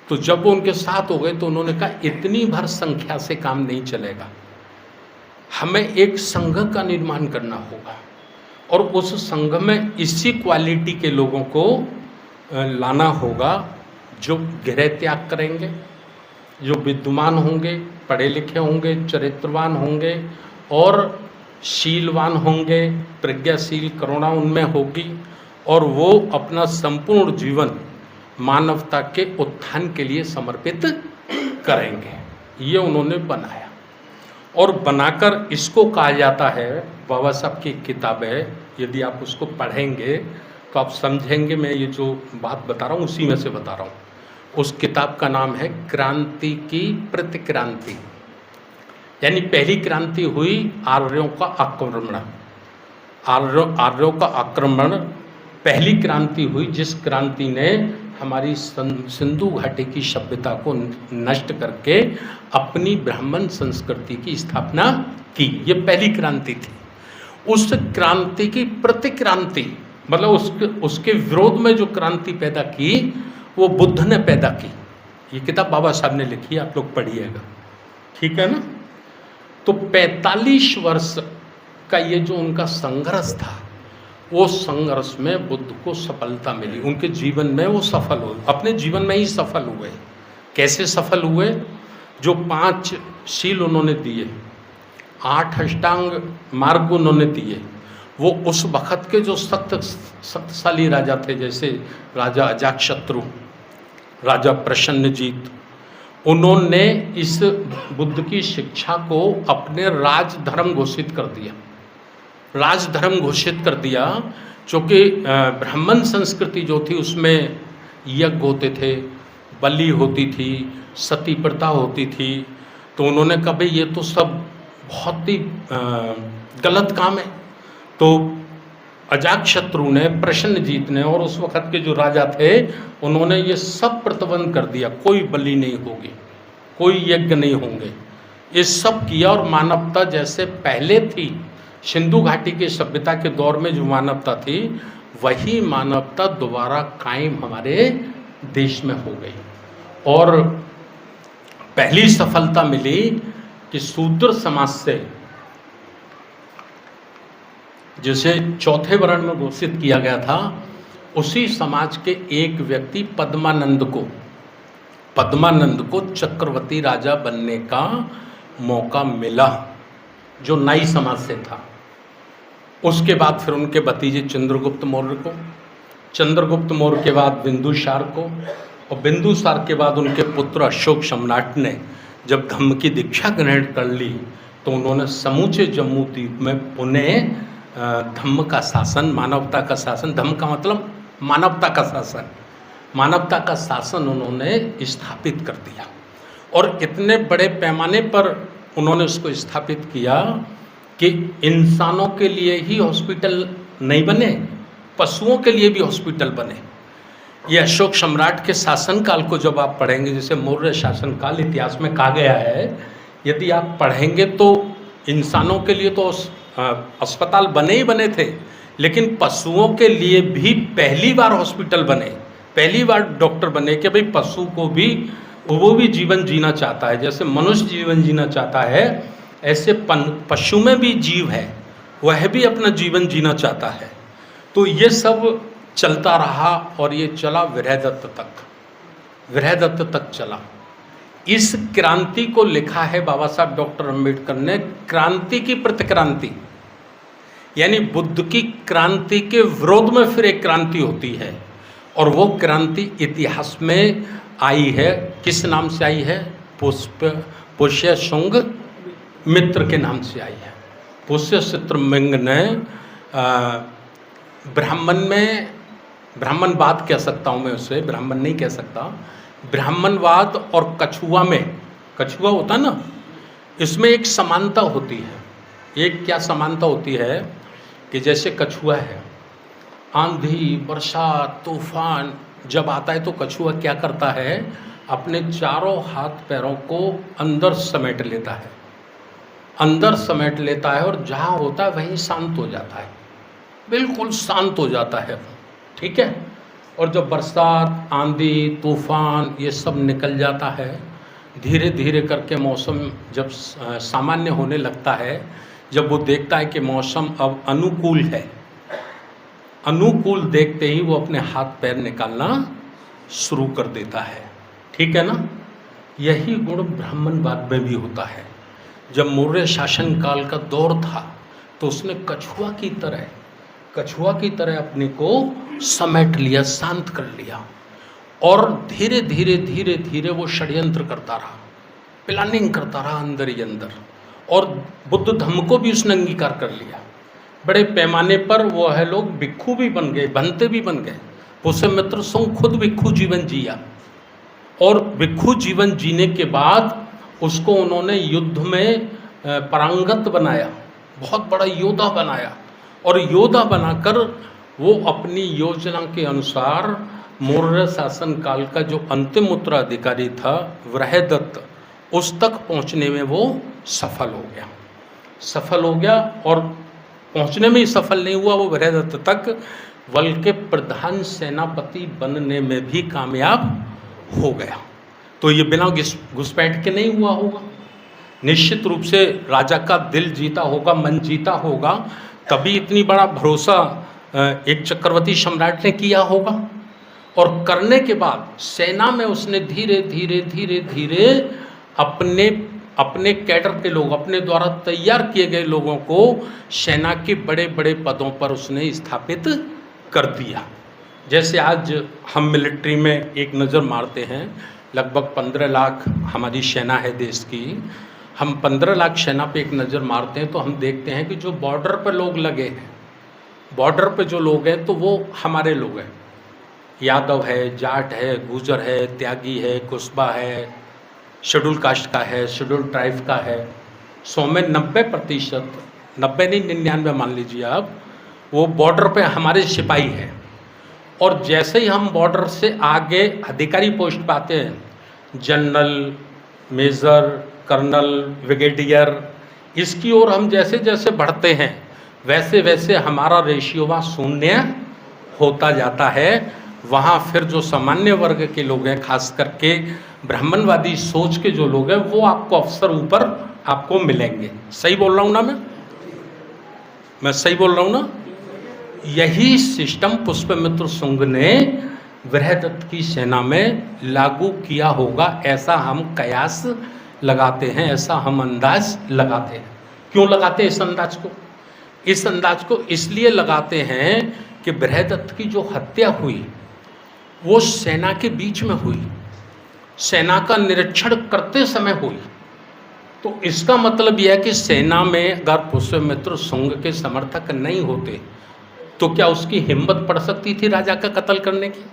तो जब वो उनके साथ हो गए तो उन्होंने कहा इतनी भर संख्या से काम नहीं चलेगा, हमें एक संघ का निर्माण करना होगा और उस संघ में इसी क्वालिटी के लोगों को लाना होगा जो गृह त्याग करेंगे, जो विद्वान होंगे, पढ़े लिखे होंगे, चरित्रवान होंगे और शीलवान होंगे, प्रज्ञाशील करुणा उनमें होगी, और वो अपना संपूर्ण जीवन मानवता के उत्थान के लिए समर्पित करेंगे। ये उन्होंने बनाया और बनाकर इसको कहा जाता है, बाबा साहब की किताब है, यदि आप उसको पढ़ेंगे तो आप समझेंगे, मैं ये जो बात बता रहा हूँ उसी में से बता रहा हूँ। उस किताब का नाम है क्रांति की प्रतिक्रांति, यानी पहली क्रांति हुई आर्यों का आक्रमण। आर्यों का आक्रमण पहली क्रांति हुई, जिस क्रांति ने हमारी सिंधु घाटी की सभ्यता को नष्ट करके अपनी ब्राह्मण संस्कृति की स्थापना की। ये पहली क्रांति थी। उस क्रांति की प्रतिक्रांति, मतलब उसके विरोध में जो क्रांति पैदा की, वो बुद्ध ने पैदा की। ये किताब बाबा साहब ने लिखी है, आप लोग पढ़िएगा, ठीक है ना। तो 45 वर्ष का ये जो उनका संघर्ष था, वो संघर्ष में बुद्ध को सफलता मिली। उनके जीवन में वो सफल हुए, अपने जीवन में ही सफल हुए। कैसे सफल हुए? जो 5 शील उन्होंने दिए, 8 अष्टांग मार्ग उन्होंने दिए, वो उस वक्त के जो शक्तिशाली राजा थे, जैसे राजा अजातशत्रु, राजा प्रसन्नजीत, उन्होंने इस बुद्ध की शिक्षा को अपने राजधर्म घोषित कर दिया। राजधर्म घोषित कर दिया, क्योंकि ब्राह्मण संस्कृति जो थी उसमें यज्ञ होते थे, बलि होती थी, सती प्रथा होती थी। तो उन्होंने कहा भाई ये तो सब बहुत ही गलत काम है। तो अजातशत्रु ने, प्रसन्नजीत ने और उस वक्त के जो राजा थे, उन्होंने ये सब प्रतिबंध कर दिया, कोई बलि नहीं होगी, कोई यज्ञ नहीं होंगे, ये सब किया। और मानवता जैसे पहले थी, सिंधु घाटी की सभ्यता के दौर में जो मानवता थी, वही मानवता दोबारा कायम हमारे देश में हो गई। और पहली सफलता मिली कि शूद्र समाज से, जिसे चौथे वर्ण में घोषित किया गया था, उसी समाज के एक व्यक्ति पद्मानंद को चक्रवर्ती राजा बनने का मौका मिला, जो नाई समाज से था। उसके बाद फिर उनके भतीजे चंद्रगुप्त मौर्य को, चंद्रगुप्त मौर्य के बाद बिंदुसार को, और बिंदुसार के बाद उनके पुत्र अशोक सम्राट ने जब धम्म की दीक्षा ग्रहण कर ली, तो उन्होंने समूचे जम्मू द्वीप में पुनः धम्म का शासन, मानवता का शासन, धम्म का मतलब मानवता का शासन, मानवता का शासन उन्होंने स्थापित कर दिया। और इतने बड़े पैमाने पर उन्होंने उसको स्थापित किया कि इंसानों के लिए ही हॉस्पिटल नहीं बने, पशुओं के लिए भी हॉस्पिटल बने। ये अशोक सम्राट के शासनकाल को जब आप पढ़ेंगे, जैसे मौर्य शासनकाल इतिहास में कहा गया है, यदि आप पढ़ेंगे तो इंसानों के लिए तो अस्पताल बने ही बने थे, लेकिन पशुओं के लिए भी पहली बार हॉस्पिटल बने, पहली बार डॉक्टर बने कि भाई पशु को भी, वो भी जीवन जीना चाहता है। जैसे मनुष्य जीवन जीना चाहता है, ऐसे पशु में भी जीव है, वह भी अपना जीवन जीना चाहता है। तो ये सब चलता रहा और ये चला विरहदत्त तक, विरहदत्त तक चला। इस क्रांति को लिखा है बाबा साहब डॉक्टर अंबेडकर ने क्रांति की प्रतिक्रांति, यानी बुद्ध की क्रांति के विरोध में फिर एक क्रांति होती है, और वो क्रांति इतिहास में आई है। किस नाम से आई है? पुष्य शुंग मित्र के नाम से आई है। पुष्य मित्र ने ब्राह्मण में, ब्राह्मणवाद कह सकता हूँ मैं उसे, ब्राह्मण नहीं कह सकता, ब्राह्मणवाद और कछुआ में, कछुआ होता ना, इसमें एक समानता होती है। एक क्या समानता होती है कि जैसे कछुआ है, आंधी बरसात तूफान जब आता है तो कछुआ क्या करता है, अपने चारों हाथ पैरों को अंदर समेट लेता है, अंदर समेट लेता है, और जहाँ होता है वहीं शांत हो जाता है, बिल्कुल शांत हो जाता है, ठीक है। और जब बरसात आंधी तूफान ये सब निकल जाता है, धीरे धीरे करके मौसम जब सामान्य होने लगता है, जब वो देखता है कि मौसम अब अनुकूल है, अनुकूल देखते ही वो अपने हाथ पैर निकालना शुरू कर देता है, ठीक है ना। यही गुण ब्राह्मणवाद में भी होता है। जब मौर्य शासन काल का दौर था तो उसने कछुआ की तरह अपने को समेट लिया, शांत कर लिया, और धीरे धीरे धीरे धीरे वो षड्यंत्र करता रहा, प्लानिंग करता रहा अंदर ही अंदर, और बुद्ध धर्म को भी उसने अंगीकार कर लिया। बड़े पैमाने पर वो है लोग भिक्षु भी बन गए, बनते भी बन गए। पुष्य मित्र शुंग खुद भिक्षु जीवन जिया, और भिक्षु जीवन जीने के बाद उसको उन्होंने युद्ध में पारंगत बनाया, बहुत बड़ा योद्धा बनाया, और योद्धा बनाकर वो अपनी योजना के अनुसार मौर्य शासन काल का जो अंतिम उत्तराधिकारी था वृहदत्त, उस तक पहुंचने में वो सफल हो गया। और पहुंचने में ही सफल नहीं हुआ वो वृहदत्त तक, बल्कि प्रधान सेनापति बनने में भी कामयाब हो गया। तो ये बिना घुसपैठ के नहीं हुआ होगा, निश्चित रूप से राजा का दिल जीता होगा, मन जीता होगा, तभी इतनी बड़ा भरोसा एक चक्रवर्ती सम्राट ने किया होगा। और करने के बाद सेना में उसने धीरे धीरे धीरे धीरे अपने कैडर के लोग, अपने द्वारा तैयार किए गए लोगों को सेना के बड़े बड़े पदों पर उसने स्थापित कर दिया। जैसे आज हम मिलिट्री में एक नज़र मारते हैं, लगभग 15 लाख हमारी सेना है देश की, हम 15 लाख सेना पे एक नज़र मारते हैं तो हम देखते हैं कि जो बॉर्डर पर लोग लगे हैं, बॉर्डर पे जो लोग हैं तो वो हमारे लोग हैं, यादव है, जाट है, गुजर है, त्यागी है, कुस्बा है, शेड्यूल कास्ट का है, शेड्यूल ट्राइब का है। 100 में 90%, 90 नहीं 99 मान लीजिए आप, वो बॉर्डर पे हमारे सिपाही हैं। और जैसे ही हम बॉर्डर से आगे अधिकारी पोस्ट पाते हैं, जनरल, मेजर, कर्नल, ब्रिगेडियर, इसकी ओर हम जैसे जैसे बढ़ते हैं वैसे वैसे हमारा रेशियो वहाँ शून्य होता जाता है। वहाँ फिर जो सामान्य वर्ग के लोग हैं, खास करके ब्राह्मणवादी सोच के जो लोग हैं, वो आपको अफसर ऊपर आपको मिलेंगे। सही बोल रहा हूँ ना मैं सही बोल रहा हूँ ना। यही सिस्टम पुष्यमित्र शुंग ने वृहदत्त की सेना में लागू किया होगा, ऐसा हम कयास लगाते हैं, ऐसा हम अंदाज लगाते हैं। क्यों लगाते हैं इस अंदाज को? इस अंदाज को इसलिए लगाते हैं कि वृहदत्त की जो हत्या हुई वो सेना के बीच में हुई, सेना का निरीक्षण करते समय हुई। तो इसका मतलब यह है कि सेना में अगर पुष्यमित्र शुंग के समर्थक नहीं होते तो क्या उसकी हिम्मत पड़ सकती थी राजा का कत्ल करने की?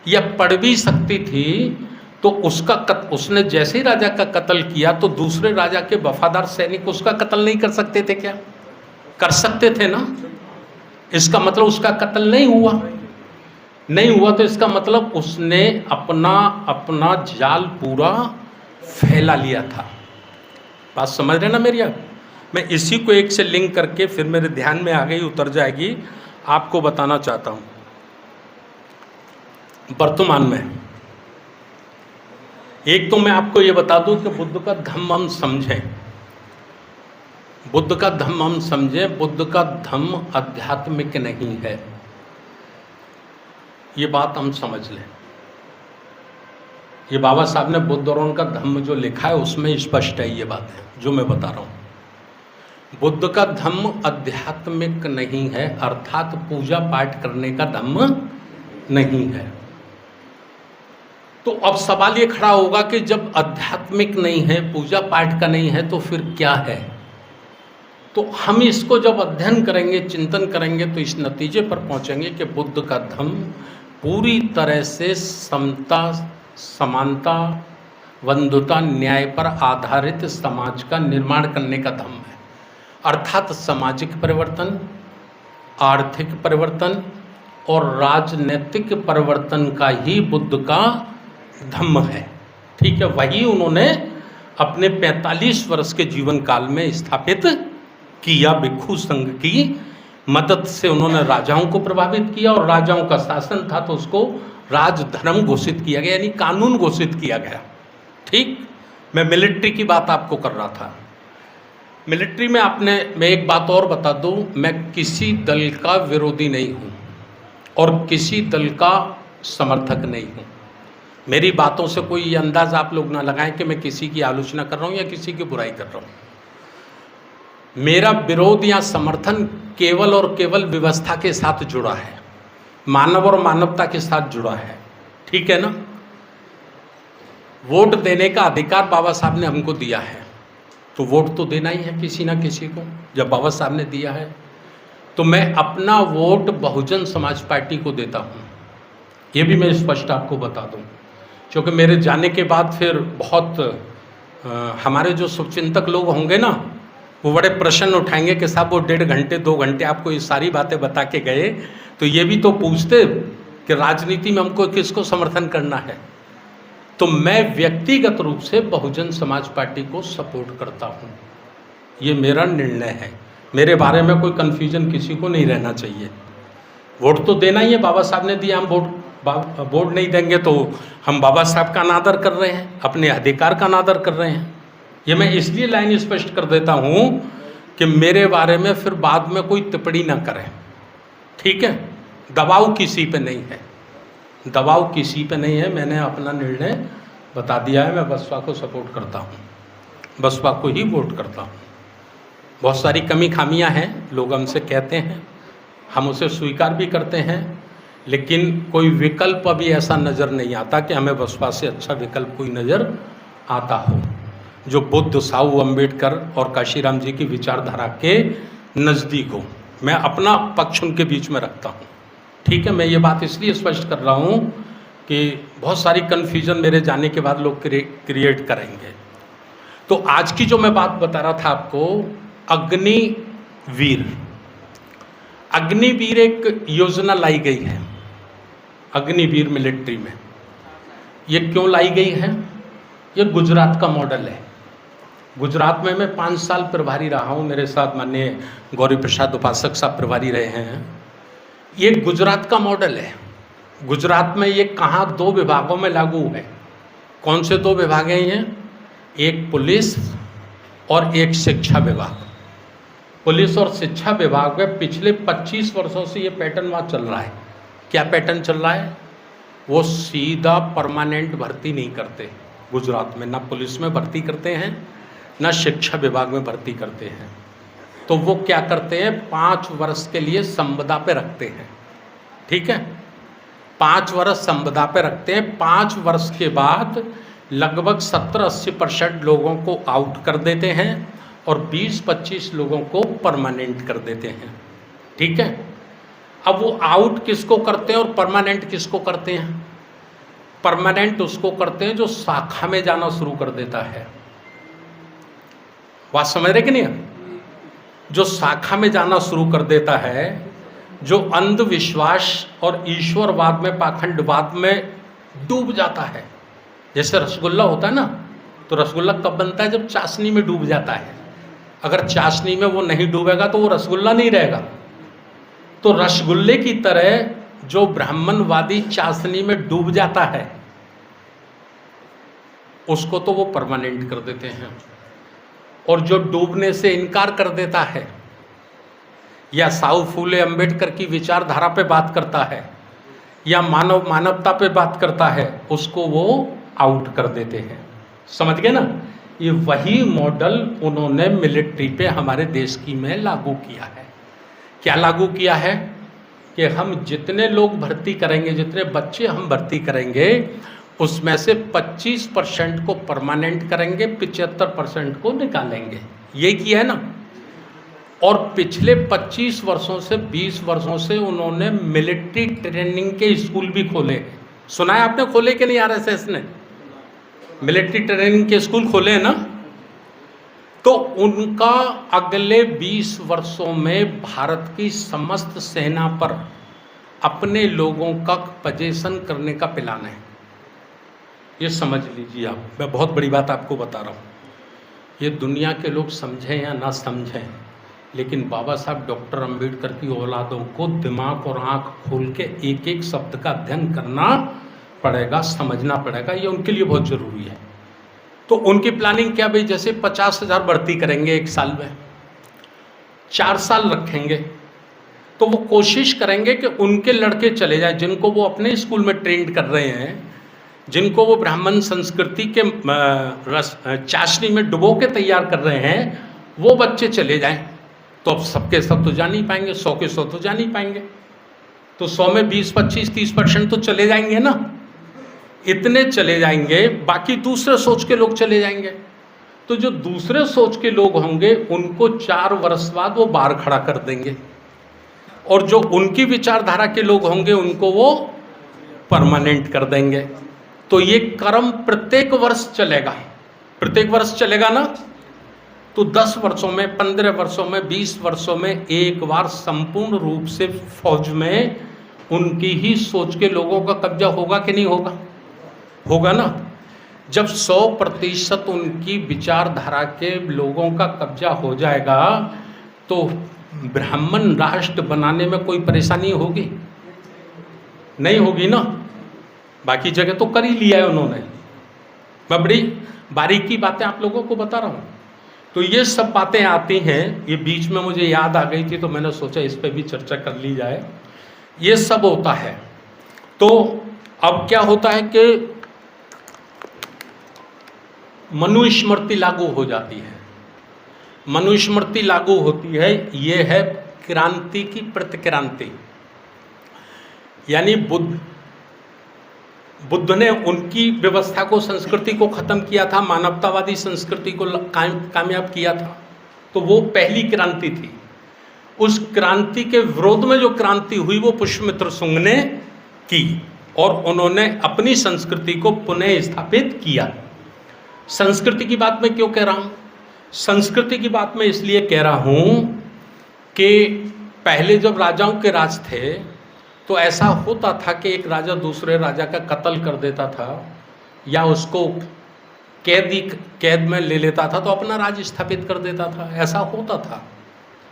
या पड़ भी सकती थी तो उसने जैसे ही राजा का कत्ल किया तो दूसरे राजा के वफादार सैनिक उसका कत्ल नहीं कर सकते थे क्या? कर सकते थे ना। इसका मतलब उसका कत्ल नहीं हुआ तो इसका मतलब उसने अपना जाल पूरा फैला लिया था। बात समझ रहे ना मेरी आप? मैं इसी को एक से लिंक करके फिर मेरे ध्यान में आ गई, उतर जाएगी, आपको बताना चाहता हूँ। वर्तमान में एक तो मैं आपको ये बता दूं कि बुद्ध का धम्म हम समझें, बुद्ध का धम्म हम समझें। बुद्ध का धम्म आध्यात्मिक नहीं है, ये बात हम समझ लें। ये बाबा साहब ने बुद्ध और उनका धम्म जो लिखा है उसमें स्पष्ट है ये बात है जो मैं बता रहा हूँ। बुद्ध का धम्म आध्यात्मिक नहीं है, अर्थात पूजा पाठ करने का धम्म नहीं है। तो अब सवाल ये खड़ा होगा कि जब आध्यात्मिक नहीं है, पूजा पाठ का नहीं है, तो फिर क्या है? तो हम इसको जब अध्ययन करेंगे, चिंतन करेंगे, तो इस नतीजे पर पहुंचेंगे कि बुद्ध का धम्म पूरी तरह से समता, समानता, बंधुता, न्याय पर आधारित समाज का निर्माण करने का धम्म है। अर्थात सामाजिक परिवर्तन, आर्थिक परिवर्तन और राजनीतिक परिवर्तन का ही बुद्ध का धम्म है। ठीक है, वही उन्होंने अपने 45 वर्ष के जीवन काल में स्थापित किया। भिक्षु संघ की मदद से उन्होंने राजाओं को प्रभावित किया, और राजाओं का शासन था तो उसको राजधर्म घोषित किया गया, यानी कानून घोषित किया गया। ठीक, मैं मिलिट्री की बात आपको कर रहा था। मिलिट्री में मैं एक बात और बता दूं, मैं किसी दल का विरोधी नहीं हूं और किसी दल का समर्थक नहीं हूं। मेरी बातों से कोई ये अंदाज आप लोग ना लगाएं कि मैं किसी की आलोचना कर रहा हूं या किसी की बुराई कर रहा हूं। मेरा विरोध या समर्थन केवल और केवल व्यवस्था के साथ जुड़ा है, मानव और मानवता के साथ जुड़ा है। ठीक है ना? वोट देने का अधिकार बाबा साहब ने हमको दिया है, तो वोट तो देना ही है किसी ना किसी को। जब बाबा साहब ने दिया है तो मैं अपना वोट बहुजन समाज पार्टी को देता हूँ। ये भी मैं स्पष्ट आपको बता दूँ, क्योंकि मेरे जाने के बाद फिर बहुत हमारे जो शुभचिंतक लोग होंगे ना, वो बड़े प्रश्न उठाएंगे कि साहब वो 1.5 घंटे 2 घंटे आपको ये सारी बातें बता के गए, तो ये भी तो पूछते कि राजनीति में हमको किसको समर्थन करना है। तो मैं व्यक्तिगत रूप से बहुजन समाज पार्टी को सपोर्ट करता हूँ, ये मेरा निर्णय है। मेरे बारे में कोई कन्फ्यूजन किसी को नहीं रहना चाहिए। वोट तो देना ही है, बाबा साहब ने दिया, हम वोट नहीं देंगे तो हम बाबा साहब का अनादर कर रहे हैं, अपने अधिकार का अनादर कर रहे हैं। ये मैं इसलिए लाइन स्पष्ट कर देता हूँ कि मेरे बारे में फिर बाद में कोई टिप्पणी ना करें। ठीक है, दबाव किसी पे नहीं है, दबाव किसी पे नहीं है। मैंने अपना निर्णय बता दिया है, मैं बसपा को सपोर्ट करता हूँ, बसपा को ही वोट करता हूँ। बहुत सारी कमी खामियाँ हैं, लोग हमसे कहते हैं, हम उसे स्वीकार भी करते हैं, लेकिन कोई विकल्प अभी ऐसा नज़र नहीं आता कि हमें बसपा से अच्छा विकल्प कोई नज़र आता हो जो बुद्ध, साहू अम्बेडकर और काशीराम जी की विचारधारा के नज़दीक हो। मैं अपना पक्ष उनके बीच में रखता हूँ। ठीक है, मैं ये बात इसलिए स्पष्ट कर रहा हूँ कि बहुत सारी कन्फ्यूजन मेरे जाने के बाद लोग क्रिएट करेंगे। तो आज की जो मैं बात बता रहा था आपको, अग्निवीर, अग्निवीर एक योजना लाई गई है अग्निवीर मिलिट्री में। ये क्यों लाई गई है? ये गुजरात का मॉडल है। गुजरात में मैं 5 साल प्रभारी रहा हूँ, मेरे साथ माननीय गौरी प्रसाद उपासक साहब प्रभारी रहे हैं। ये गुजरात का मॉडल है। गुजरात में ये कहाँ 2 विभागों में लागू है। कौन से 2 विभाग हैं ये? एक पुलिस और एक शिक्षा विभाग। पुलिस और शिक्षा विभाग में पिछले 25 वर्षों से ये पैटर्न वहाँ चल रहा है। क्या पैटर्न चल रहा है? वो सीधा परमानेंट भर्ती नहीं करते गुजरात में, ना पुलिस में भर्ती करते हैं ना शिक्षा विभाग में भर्ती करते हैं। तो वो क्या करते हैं, 5 वर्ष के लिए संविदा पे रखते हैं। ठीक है, 5 वर्ष संविदा पे रखते हैं। 5 वर्ष के बाद लगभग 70-80% लोगों को आउट कर देते हैं और 20-25 लोगों को परमानेंट कर देते हैं। ठीक है, अब वो आउट किसको करते हैं और परमानेंट किसको करते हैं? परमानेंट उसको करते हैं जो शाखा में जाना शुरू कर देता है। बात समझ रहे कि नहीं? जो शाखा में जाना शुरू कर देता है, जो अंधविश्वास और ईश्वरवाद में, पाखंडवाद में डूब जाता है। जैसे रसगुल्ला होता है ना, तो रसगुल्ला कब बनता है? जब चाशनी में डूब जाता है। अगर चाशनी में वो नहीं डूबेगा तो वो रसगुल्ला नहीं रहेगा। तो रसगुल्ले की तरह जो ब्राह्मणवादी चाशनी में डूब जाता है उसको तो वो परमानेंट कर देते हैं, और जो डूबने से इनकार कर देता है या साहू फूले अंबेडकर की विचारधारा पे बात करता है या मानवता पे बात करता है, उसको वो आउट कर देते हैं। समझ गए ना? ये वही मॉडल उन्होंने मिलिट्री पे हमारे देश की में लागू किया है। क्या लागू किया है कि हम जितने लोग भर्ती करेंगे, जितने बच्चे हम भर्ती करेंगे, उसमें से 25% को परमानेंट करेंगे, 75% को निकालेंगे। ये किया है ना। और पिछले 25 वर्षों से 20 वर्षों से उन्होंने मिलिट्री ट्रेनिंग के स्कूल भी खोले। सुना है आपने? खोले कि नहीं? आरएसएस ने मिलिट्री ट्रेनिंग के स्कूल खोले हैं ना। तो उनका अगले 20 वर्षों में भारत की समस्त सेना पर अपने लोगों का पोजीशन करने का प्लान है। ये समझ लीजिए आप। मैं बहुत बड़ी बात आपको बता रहा हूँ। ये दुनिया के लोग समझें या ना समझें, लेकिन बाबा साहब डॉक्टर अंबेडकर की औलादों को दिमाग और आँख खोल के एक एक शब्द का अध्ययन करना पड़ेगा, समझना पड़ेगा। ये उनके लिए बहुत ज़रूरी है। तो उनकी प्लानिंग क्या भाई? जैसे 50,000 भर्ती करेंगे एक साल में, 4 साल रखेंगे, तो वो कोशिश करेंगे कि उनके लड़के चले जाए जिनको वो अपने स्कूल में ट्रेंड कर रहे हैं, जिनको वो ब्राह्मण संस्कृति के चाशनी में डुबो के तैयार कर रहे हैं, वो बच्चे चले जाएं। तो अब सबके सब तो जा नहीं पाएंगे, 100 के 100 तो जा नहीं पाएंगे। तो 100 में 20, 25, 30% तो चले जाएंगे ना। इतने चले जाएंगे, बाकी दूसरे सोच के लोग चले जाएंगे। तो जो दूसरे सोच के लोग होंगे उनको 4 वर्ष बाद वो बाहर खड़ा कर देंगे, और जो उनकी विचारधारा के लोग होंगे उनको वो परमानेंट कर देंगे। तो ये क्रम प्रत्येक वर्ष चलेगा। प्रत्येक वर्ष चलेगा ना। तो 10 वर्षों में, 15 वर्षों में, 20 वर्षों में एक बार संपूर्ण रूप से फौज में उनकी ही सोच के लोगों का कब्जा होगा कि नहीं होगा? होगा ना। जब 100% उनकी विचारधारा के लोगों का कब्जा हो जाएगा तो ब्राह्मण राष्ट्र बनाने में कोई परेशानी होगी? नहीं होगी ना। बाकी जगह तो कर ही लिया है उन्होंने। मैं बड़ी बारीकी बातें आप लोगों को बता रहा हूँ। तो ये सब बातें आती हैं, ये बीच में मुझे याद आ गई थी तो मैंने सोचा इस पर भी चर्चा कर ली जाए। ये सब होता है। तो अब क्या होता है कि मनुस्मृति लागू हो जाती है। मनुस्मृति लागू होती है, ये है क्रांति की प्रतिक्रांति। यानी बुद्ध ने उनकी व्यवस्था को, संस्कृति को खत्म किया था, मानवतावादी संस्कृति को कामयाब किया था। तो वो पहली क्रांति थी। उस क्रांति के विरोध में जो क्रांति हुई वो पुष्यमित्र शुंग ने की, और उन्होंने अपनी संस्कृति को पुनः स्थापित किया। संस्कृति की बात मैं क्यों कह रहा हूँ? संस्कृति की बात मैं इसलिए कह रहा हूँ कि पहले जब राजाओं के राज थे तो ऐसा होता था कि एक राजा दूसरे राजा का कत्ल कर देता था या उसको कैद में ले लेता था तो अपना राज स्थापित कर देता था। ऐसा होता था,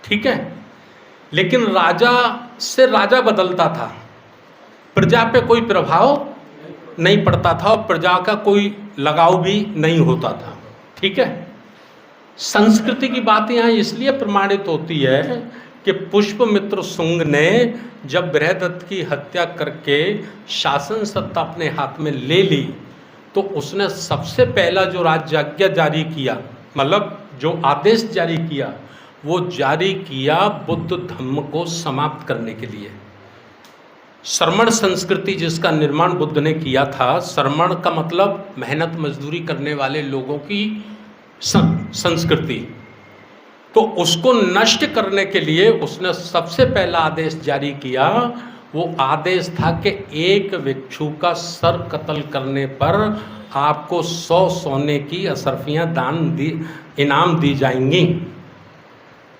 ठीक है। लेकिन राजा से राजा बदलता था, प्रजा पे कोई प्रभाव नहीं पड़ता था और प्रजा का कोई लगाव भी नहीं होता था, ठीक है। संस्कृति की बात यहाँ इसलिए प्रमाणित होती है कि पुष्यमित्र शुंग ने जब बृहदत्त की हत्या करके शासन सत्ता अपने हाथ में ले ली तो उसने सबसे पहला जो राज्याज्ञा जारी किया, मतलब जो आदेश जारी किया, वो जारी किया बुद्ध धर्म को समाप्त करने के लिए। श्रमण संस्कृति जिसका निर्माण बुद्ध ने किया था, श्रमण का मतलब मेहनत मजदूरी करने वाले लोगों की संस्कृति, तो उसको नष्ट करने के लिए उसने सबसे पहला आदेश जारी किया। वो आदेश था कि एक भिक्षु का सर कत्ल करने पर आपको 100 सोने की अशर्फियाँ इनाम दी जाएंगी।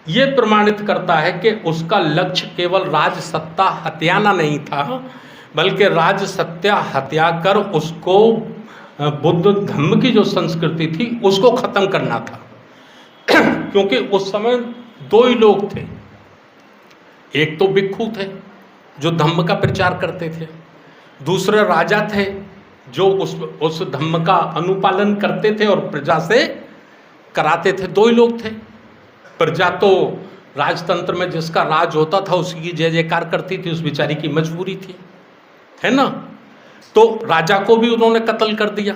ये प्रमाणित करता है कि उसका लक्ष्य केवल राज सत्ता हत्याना नहीं था, बल्कि राज सत्ता हत्या कर उसको बुद्ध धर्म की जो संस्कृति थी उसको खत्म करना था। क्योंकि उस समय दो ही लोग थे, एक तो भिक्षु थे जो धम्म का प्रचार करते थे, दूसरे राजा थे जो उस धम्म का अनुपालन करते थे और प्रजा से कराते थे। दो ही लोग थे। प्रजा तो राजतंत्र में जिसका राज होता था उसी की जय जयकार करती थी, उस बेचारी की मजबूरी थी, है ना। तो राजा को भी उन्होंने कत्ल कर दिया।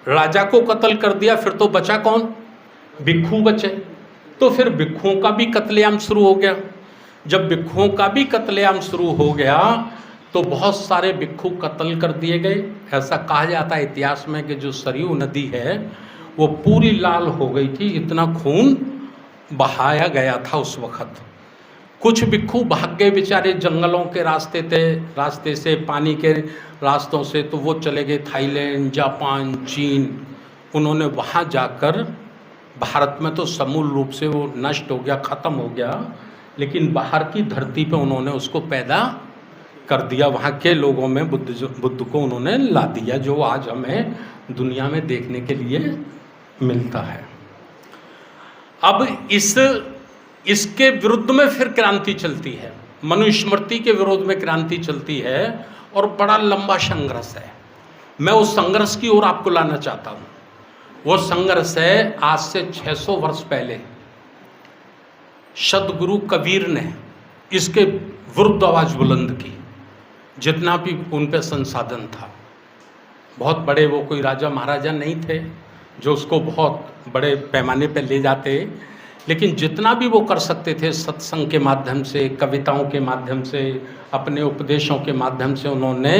राजा को कत्ल कर दिया, फिर तो बचा कौन? भिक्षु बचे। तो फिर भिक्षुओं का भी कत्लेआम शुरू हो गया। जब भिक्षुओं का भी कत्लेआम शुरू हो गया तो बहुत सारे भिक्षु कत्ल कर दिए गए। ऐसा कहा जाता है इतिहास में कि जो सरयू नदी है वो पूरी लाल हो गई थी, इतना खून बहाया गया था उस वक्त। कुछ भिक्षु भाग गए बेचारे, जंगलों के रास्ते से, पानी के रास्तों से, तो वो चले गए थाईलैंड, जापान, चीन। उन्होंने वहाँ जाकर, भारत में तो समूल रूप से वो नष्ट हो गया, ख़त्म हो गया, लेकिन बाहर की धरती पे उन्होंने उसको पैदा कर दिया। वहाँ के लोगों में बुद्ध को उन्होंने ला दिया, जो आज हमें दुनिया में देखने के लिए मिलता है। अब इसके विरुद्ध में फिर क्रांति चलती है, मनुस्मृति के विरोध में क्रांति चलती है और बड़ा लंबा संघर्ष है। मैं उस संघर्ष की ओर आपको लाना चाहता हूँ। वो संघर्ष है आज से 600 वर्ष पहले सदगुरु कबीर ने इसके विरुद्ध आवाज बुलंद की। जितना भी उन पे संसाधन था, बहुत बड़े, वो कोई राजा महाराजा नहीं थे जो उसको बहुत बड़े पैमाने पे ले जाते, लेकिन जितना भी वो कर सकते थे सत्संग के माध्यम से, कविताओं के माध्यम से, अपने उपदेशों के माध्यम से उन्होंने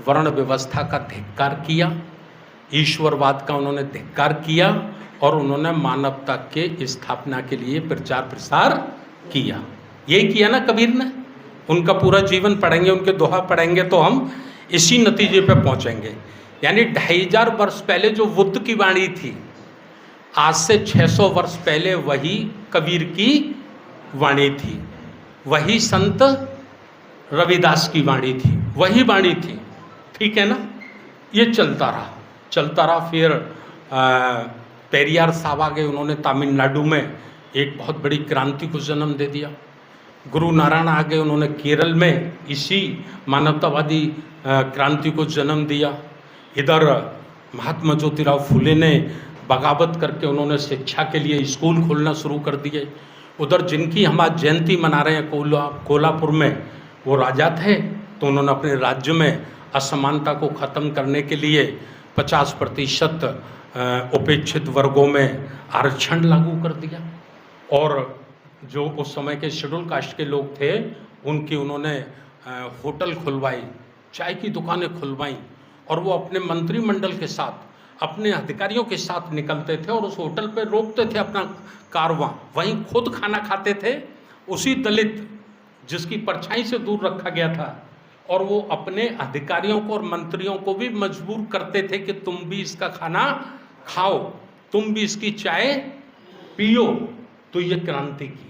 वर्ण व्यवस्था का धिक्कार किया, ईश्वरवाद का उन्होंने धिक्कार किया और उन्होंने मानवता के स्थापना के लिए प्रचार प्रसार किया। यही किया ना कबीर ने। उनका पूरा जीवन पढ़ेंगे, उनके दोहा पढ़ेंगे तो हम इसी नतीजे पे पहुंचेंगे। यानी 2500 वर्ष पहले जो बुद्ध की वाणी थी, आज से 600 वर्ष पहले वही कबीर की वाणी थी, वही संत रविदास की वाणी थी, वही वाणी थी। ठीक है ना। ये चलता रहा। फिर पेरियार साहब आ गए, उन्होंने तमिलनाडु में एक बहुत बड़ी क्रांति को जन्म दे दिया। गुरु नारायण आ गए, उन्होंने केरल में इसी मानवतावादी क्रांति को जन्म दिया। इधर महात्मा ज्योतिराव फुले ने बगावत करके उन्होंने शिक्षा के लिए स्कूल खोलना शुरू कर दिए। उधर जिनकी हम आज जयंती मना रहे हैं कोल्हापुर में, वो राजा थे, तो उन्होंने अपने राज्य में असमानता को ख़त्म करने के लिए 50% उपेक्षित वर्गों में आरक्षण लागू कर दिया। और जो उस समय के शेड्यूल कास्ट के लोग थे उनकी उन्होंने होटल खुलवाई, चाय की दुकानें खुलवाई, और वो अपने मंत्रिमंडल के साथ, अपने अधिकारियों के साथ निकलते थे और उस होटल पे रोकते थे अपना कारवां, वहीं खुद खाना खाते थे। उसी दलित जिसकी परछाई से दूर रखा गया था, और वो अपने अधिकारियों को और मंत्रियों को भी मजबूर करते थे कि तुम भी इसका खाना खाओ, तुम भी इसकी चाय पियो। तो ये क्रांति की।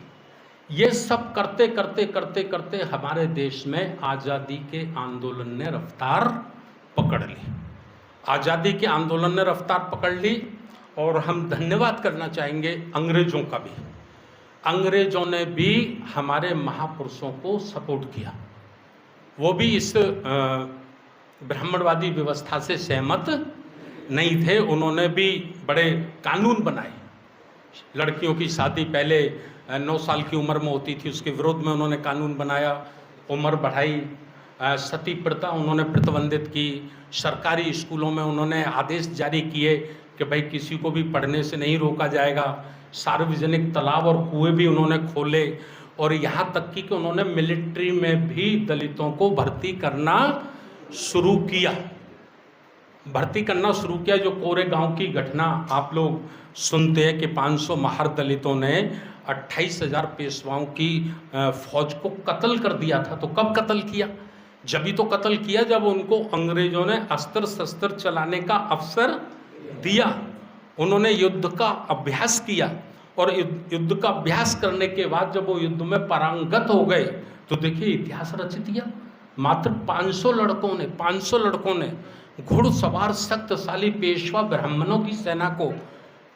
ये सब करते करते करते करते हमारे देश में आज़ादी के आंदोलन ने रफ्तार पकड़ ली। आज़ादी के आंदोलन ने रफ्तार पकड़ ली और हम धन्यवाद करना चाहेंगे अंग्रेज़ों का भी। अंग्रेज़ों ने भी हमारे महापुरुषों को सपोर्ट किया। वो भी इस ब्राह्मणवादी व्यवस्था से सहमत नहीं थे। उन्होंने भी बड़े कानून बनाए। लड़कियों की शादी पहले 9 साल की उम्र में होती थी, उसके विरोध में उन्होंने कानून बनाया, उम्र बढ़ाई। सती प्रथा उन्होंने प्रतिबंधित की। सरकारी स्कूलों में उन्होंने आदेश जारी किए कि भाई किसी को भी पढ़ने से नहीं रोका जाएगा। सार्वजनिक तालाब और कुएं भी उन्होंने खोले, और यहाँ तक कि उन्होंने मिलिट्री में भी दलितों को भर्ती करना शुरू किया। जो कोरेगांव की घटना आप लोग सुनते हैं कि 500 महार दलितों ने 28,000 पेशवाओं की फौज को कत्ल कर दिया था। तो कब कत्ल किया? जब ही तो कत्ल किया जब उनको अंग्रेजों ने अस्त्र शस्त्र चलाने का अवसर दिया। उन्होंने युद्ध का अभ्यास किया, और युद्ध का अभ्यास करने के बाद जब वो युद्ध में पारंगत हो गए तो देखिए इतिहास रच दिया। मात्र 500 लड़कों ने घुड़सवार शक्तिशाली पेशवा ब्राह्मणों की सेना को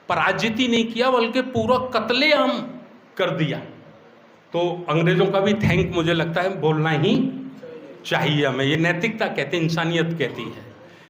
पराजित ही नहीं किया बल्कि पूरा कत्लेआम कर दिया। तो अंग्रेजों का भी थैंक मुझे लगता है बोलना ही चाहिए हमें। ये नैतिकता कहते हैं, इंसानियत कहती है।